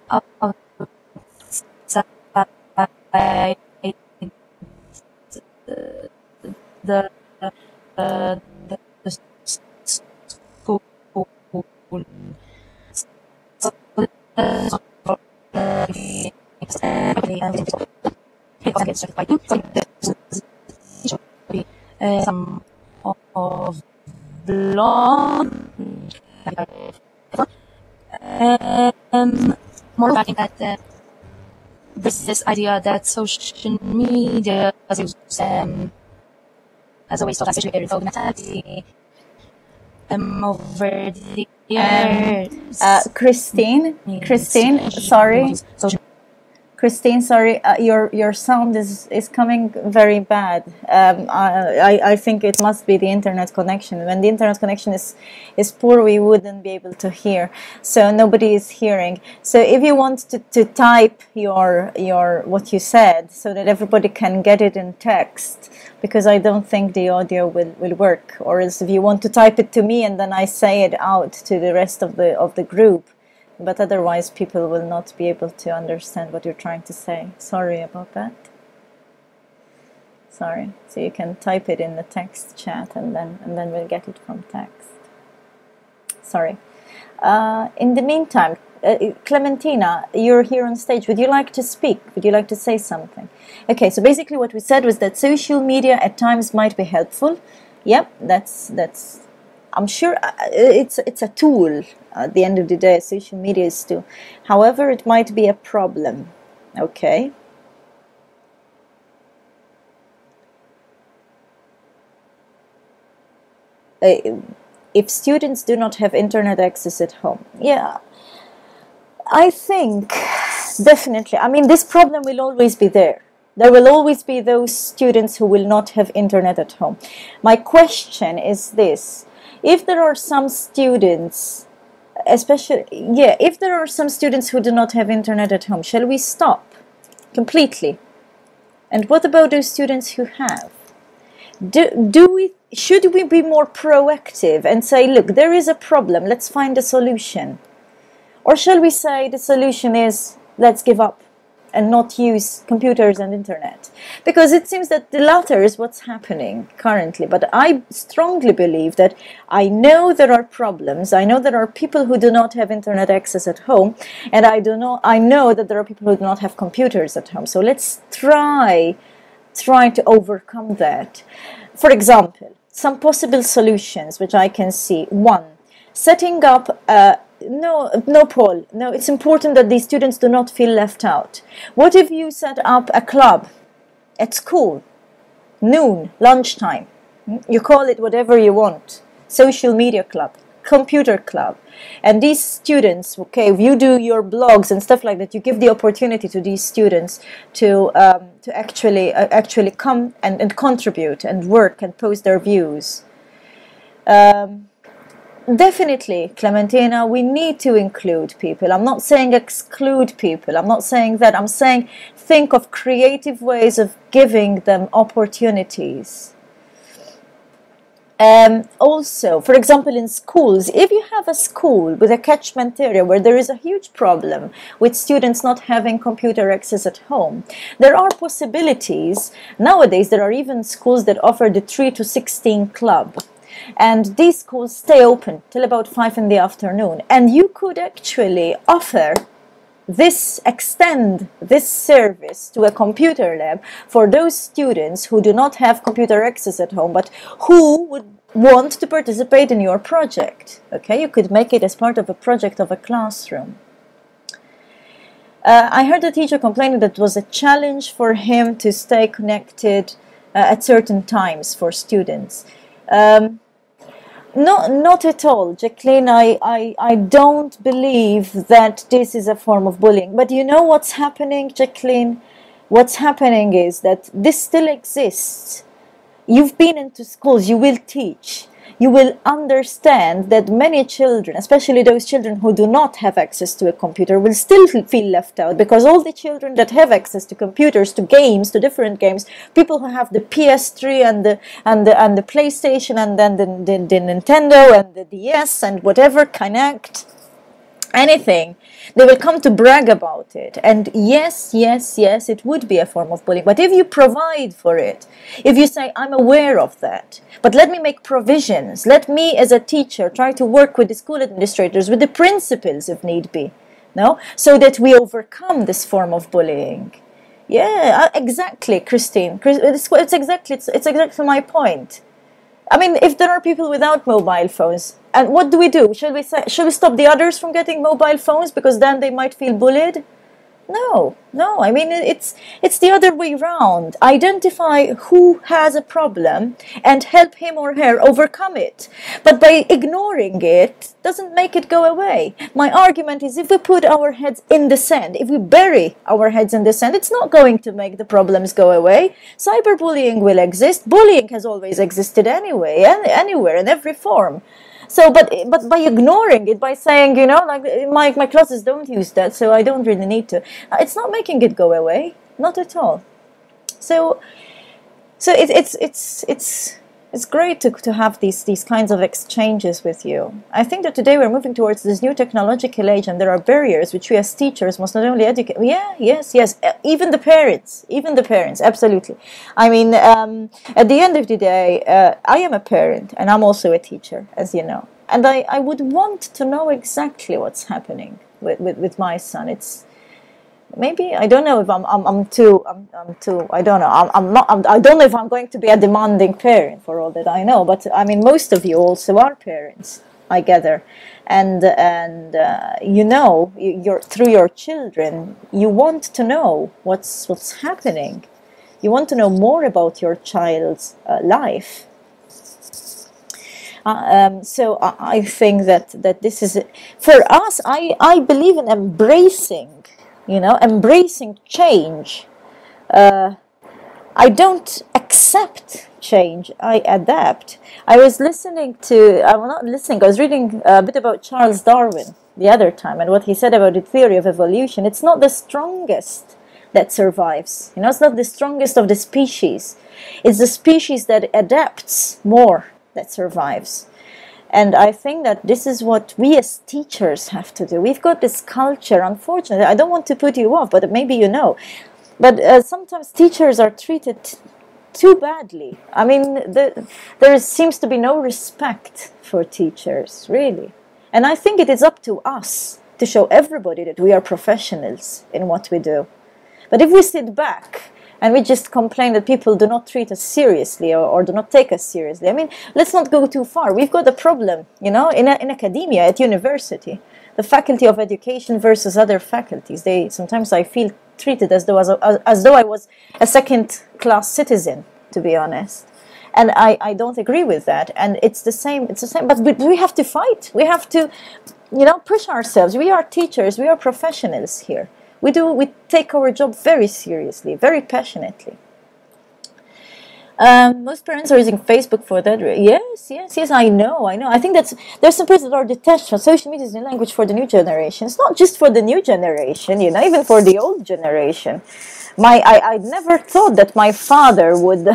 outside the school. Some of blog more I think that this idea that social media is used as a way to especially very mentality over the years. Christine, sorry. Christine, sorry, your sound is coming very bad. I think it must be the internet connection. When the internet connection is poor, we wouldn't be able to hear. So nobody is hearing. So if you want to type your what you said so that everybody can get it in text, because I don't think the audio will work. Or else if you want to type it to me and then I say it out to the rest of the group. But otherwise, people will not be able to understand what you're trying to say. Sorry about that. Sorry. So you can type it in the text chat, and then we'll get it from text. Sorry. In the meantime, Clementina, you're here on stage. Would you like to speak? Would you like to say something? Okay. So basically, what we said was that social media at times might be helpful. Yep. That's. I'm sure it's a tool. At the end of the day, social media is too. However, it might be a problem. Okay. if students do not have internet access at home. Yeah, I think definitely. I mean, this problem will always be there. There will always be those students who will not have internet at home. My question is this: if there are some students, especially, if there are some students who do not have internet at home, shall we stop completely? And what about those students who have? Should we be more proactive and say, look, there is a problem, let's find a solution? Or shall we say the solution is, let's give up and not use computers and internet? Because it seems that the latter is what's happening currently. But I strongly believe that I know there are problems. I know there are people who do not have internet access at home, and I know that there are people who do not have computers at home. So let's try to overcome that. For example, some possible solutions which I can see. One, setting up No, Paul. No, it's important that these students do not feel left out. What if you set up a club at school, noon, lunchtime? You call it whatever you want. Social media club, computer club. And these students, okay, if you do your blogs and stuff like that, you give the opportunity to these students to actually come and contribute and work and post their views. Definitely, Clementina, we need to include people. I'm not saying exclude people. I'm not saying that. I'm saying think of creative ways of giving them opportunities. Also, for example, in schools, if you have a school with a catchment area where there is a huge problem with students not having computer access at home, there are possibilities. Nowadays, there are even schools that offer the 3 to 16 club. And these schools stay open till about 5 in the afternoon. And you could actually extend this service to a computer lab for those students who do not have computer access at home, but who would want to participate in your project. Okay, you could make it as part of a project of a classroom. I heard a teacher complaining that it was a challenge for him to stay connected at certain times for students. No, not at all, Jacqueline. I don't believe that this is a form of bullying. But you know what's happening, Jacqueline? What's happening is that this still exists. You've been into schools, you will teach. You will understand that many children, especially those children who do not have access to a computer, will still feel left out, because all the children that have access to computers, to games, to different games, people who have the PS3 and the PlayStation and then the Nintendo and the DS and whatever, Kinect, anything, they will come to brag about it. And yes, it would be a form of bullying. But if you provide for it, if you say, I'm aware of that, but let me make provisions, let me as a teacher try to work with the school administrators, with the principals if need be, no, so that we overcome this form of bullying. Yeah, exactly, Christine. It's exactly my point. I mean, if there are people without mobile phones, and what do we do? Should we stop the others from getting mobile phones because then they might feel bullied? No. I mean, it's the other way around. Identify who has a problem and help him or her overcome it. But by ignoring it, doesn't make it go away. My argument is, if we put our heads in the sand, if we bury our heads in the sand, it's not going to make the problems go away. Cyberbullying will exist. Bullying has always existed anyway, anywhere, in every form. So, but by ignoring it, by saying, like my classes don't use that, so I don't really need to, it's not making it go away, not at all. So it's great to have these kinds of exchanges with you. I think that today we're moving towards this new technological age, and there are barriers which we as teachers must not only educate. Yes. Even the parents, absolutely. I mean, at the end of the day, I am a parent and I'm also a teacher, as you know. And I would want to know exactly what's happening with my son. It's maybe, I don't know if I'm too I don't know, I don't know if I'm going to be a demanding parent, for all that I know, but I mean, most of you also are parents, I gather, and through your children, you want to know what's happening. You want to know more about your child's life. So I think that this is, for us, I believe in embracing, embracing change. I don't accept change, I adapt. I was reading a bit about Charles Darwin the other time, and what he said about the theory of evolution. It's not the strongest that survives. It's not the strongest of the species. It's the species that adapts more that survives. And I think that this is what we as teachers have to do. We've got this culture, unfortunately. I don't want to put you off, but maybe you know. But sometimes teachers are treated too badly. I mean, there seems to be no respect for teachers, really. And I think it is up to us to show everybody that we are professionals in what we do. But if we sit back and we just complain that people do not treat us seriously or do not take us seriously, I mean, let's not go too far. We've got a problem, in academia, at university. The faculty of education versus other faculties. Sometimes I feel treated as though I was a second-class citizen, to be honest. And I don't agree with that. And it's the same. But we have to fight. We have to, push ourselves. We are teachers. We are professionals here. We take our job very seriously, very passionately. Most parents are using Facebook for that. Yes, I know. I think there's some parents that are detached from social media as a language for the new generation. It's not just for the new generation, even for the old generation. I never thought that my father would,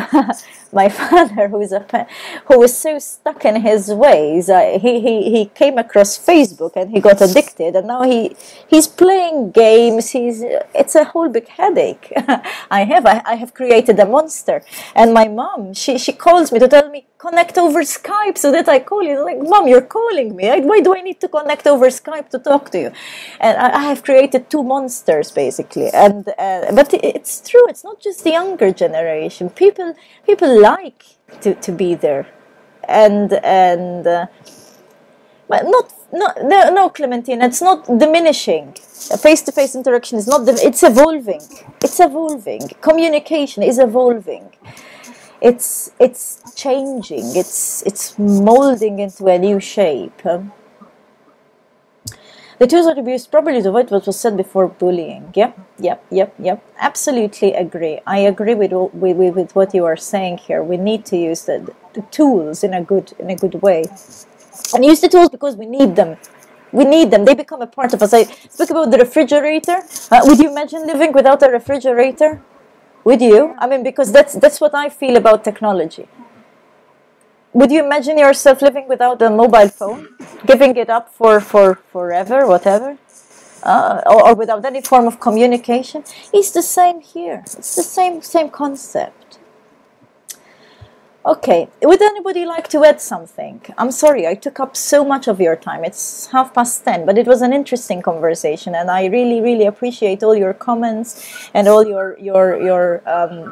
who was so stuck in his ways, he came across Facebook and he got addicted, and now he's playing games. It's a whole big headache. I have created a monster, and my mom she calls me to tell me connect over Skype so that I call you. Like, Mom, you're calling me. Why do I need to connect over Skype to talk to you? And I have created two monsters basically. And but it's true. It's not just the younger generation. People like to be there, and but no, Clementine. It's not diminishing. Face-to-face interaction is not. It's evolving. It's evolving. Communication is evolving. It's changing. It's molding into a new shape. The tools are to be used properly to avoid what was said before bullying. Yep. Absolutely agree. I agree with what you are saying here. We need to use the tools in a good way, and use the tools because we need them. We need them. They become a part of us. I spoke about the refrigerator. Would you imagine living without a refrigerator? Would you? I mean, because that's what I feel about technology. Would you imagine yourself living without a mobile phone, giving it up for forever, whatever, or without any form of communication? It's the same here. It's the same concept. Okay, would anybody like to add something? I'm sorry, I took up so much of your time. It's 10:30, but it was an interesting conversation, and I really appreciate all your comments and all your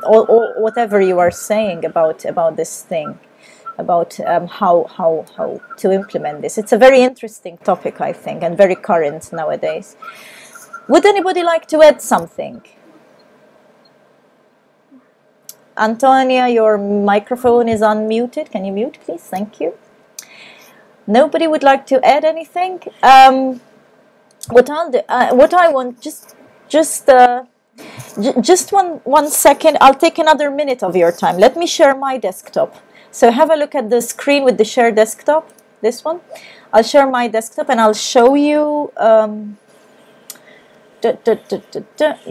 all whatever you are saying about this thing, about how to implement this. It's a very interesting topic, I think, and very current nowadays. Would anybody like to add something? Antonia, your microphone is unmuted. Can you mute, please? Thank you. Nobody would like to add anything. What I want, just one second. I'll take another minute of your time. Let me share my desktop. So have a look at the screen with the share desktop. This one. I'll share my desktop and I'll show you.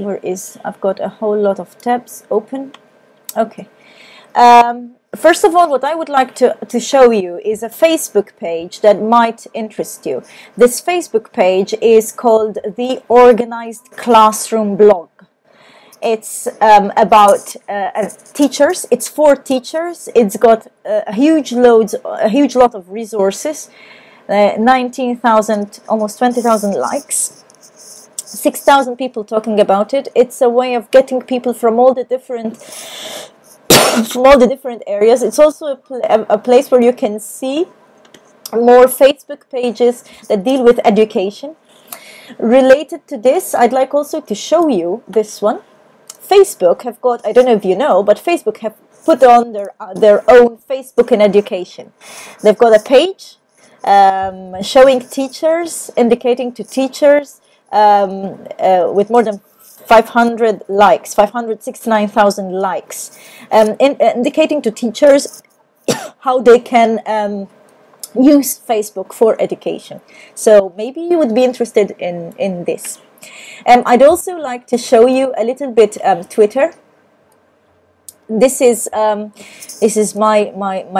Where is? I've got a whole lot of tabs open. Okay. First of all, what I would like to show you is a Facebook page that might interest you. This Facebook page is called The Organized Classroom Blog. It's about teachers. It's for teachers. It's got a huge lot of resources. 19,000, almost 20,000 likes. 6,000 people talking about it. It's a way of getting people from all the different areas. It's also a place where you can see more Facebook pages that deal with education. Related to this, I'd like also to show you this one. Facebook have got, I don't know if you know, but Facebook put on their own Facebook in education. They've got a page showing teachers, indicating to teachers with more than 500 likes, 569,000 likes, indicating to teachers how they can use Facebook for education. So maybe you would be interested in this. I'd also like to show you a little bit Twitter. This is my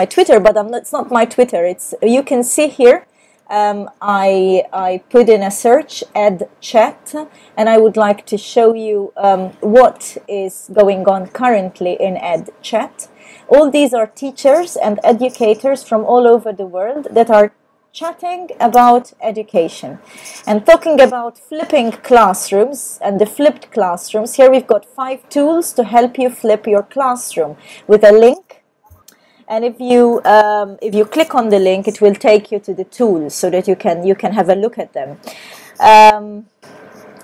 Twitter, but it's not my Twitter. It's, you can see here. I put in a search ed chat, and I would like to show you what is going on currently in ed chat. All these are teachers and educators from all over the world that are chatting about education and talking about flipping classrooms and the flipped classrooms. Here we've got 5 tools to help you flip your classroom with a link. And if you click on the link, it will take you to the tools so that you can have a look at them.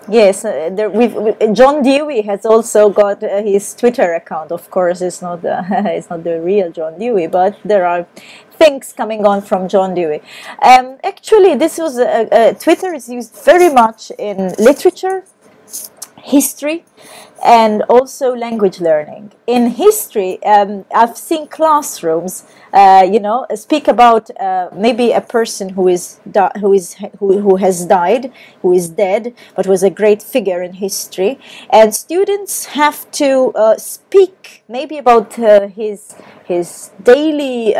Yes, John Dewey has also got his Twitter account. Of course, it's not the real John Dewey, but there are things coming on from John Dewey. Actually, this was Twitter is used very much in literature, history, and also language learning. In history, I've seen classrooms, speak about maybe a person who has died, who is dead, but was a great figure in history, and students have to speak maybe about his daily,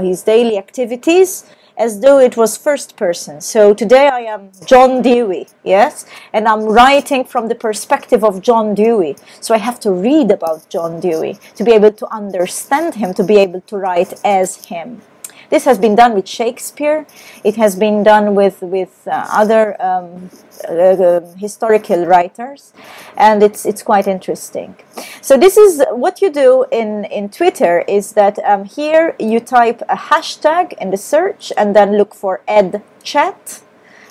his daily activities, as though it was first person. So today I am John Dewey, yes, and I'm writing from the perspective of John Dewey. So I have to read about John Dewey to be able to understand him, to be able to write as him. This has been done with Shakespeare. It has been done with other historical writers, and it's quite interesting. So this is what you do in Twitter, is that here you type a hashtag in the search and then look for ed chat,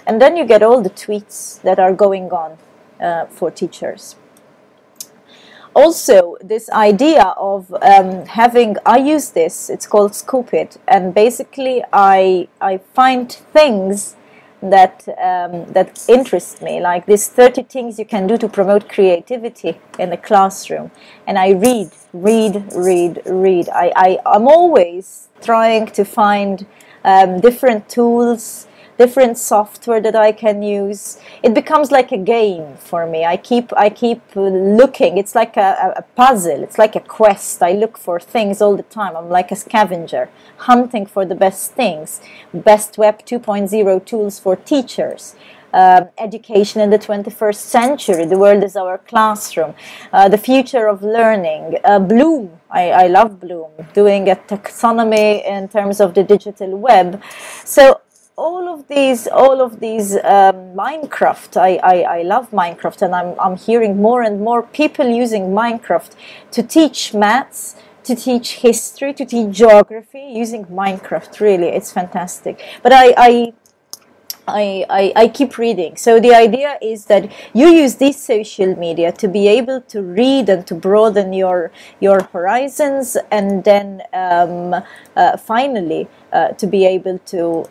and then you get all the tweets that are going on for teachers. Also, this idea of I use this, it's called Scoop It, and basically I find things that interest me, like this 30 things you can do to promote creativity in the classroom, and I read. I'm always trying to find different tools, different software that I can use. It becomes like a game for me. I keep looking. It's like a puzzle. It's like a quest. I look for things all the time. I'm like a scavenger, hunting for the best things. Best Web 2.0 tools for teachers. Education in the 21st century. The world is our classroom. The future of learning. Bloom. I love Bloom. Doing a taxonomy in terms of the digital web. So all of these Minecraft, I love Minecraft, and I'm hearing more and more people using Minecraft to teach maths, to teach history, to teach geography using Minecraft. Really, it's fantastic. But I keep reading. So the idea is that you use these social media to be able to read and to broaden your horizons, and then finally to be able to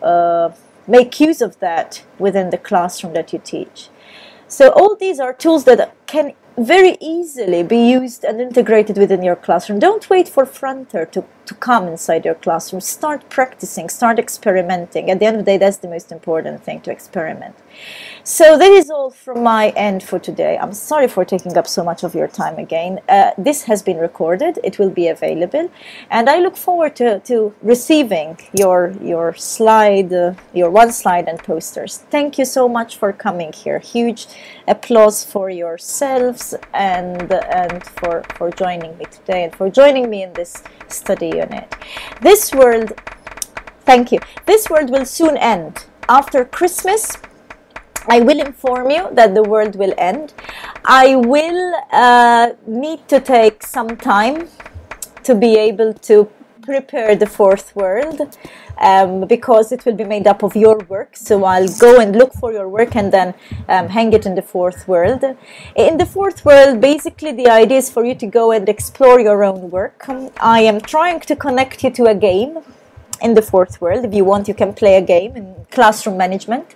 make use of that within the classroom that you teach. So all these are tools that can very easily be used and integrated within your classroom. Don't wait for Frontier to come inside your classroom. Start practicing, start experimenting. At the end of the day, that's the most important thing, to experiment. So that is all from my end for today. I'm sorry for taking up so much of your time again. This has been recorded. It will be available. And I look forward to receiving your slide, your one slide and posters. Thank you so much for coming here. Huge applause for yourselves and for joining me today and for joining me in this study unit. This world, thank you. This world will soon end. After Christmas, I will inform you that the world will end. I will need to take some time to be able to prepare the fourth world, because it will be made up of your work. So I'll go and look for your work and then hang it in the fourth world. In the fourth world, basically the idea is for you to go and explore your own work. I am trying to connect you to a game in the fourth world. If you want, you can play a game in classroom management.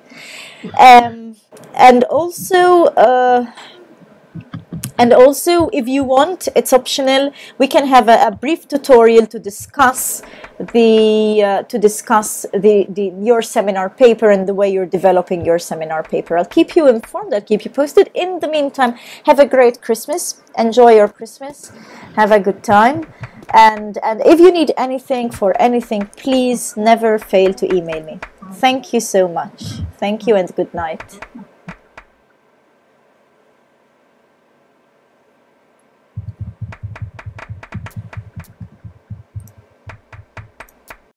And also, if you want, it's optional. We can have a brief tutorial to discuss your seminar paper and the way you're developing your seminar paper. I'll keep you informed. I'll keep you posted. In the meantime, have a great Christmas. Enjoy your Christmas. Have a good time. And if you need anything for anything, please never fail to email me. Thank you so much. Thank you and good night.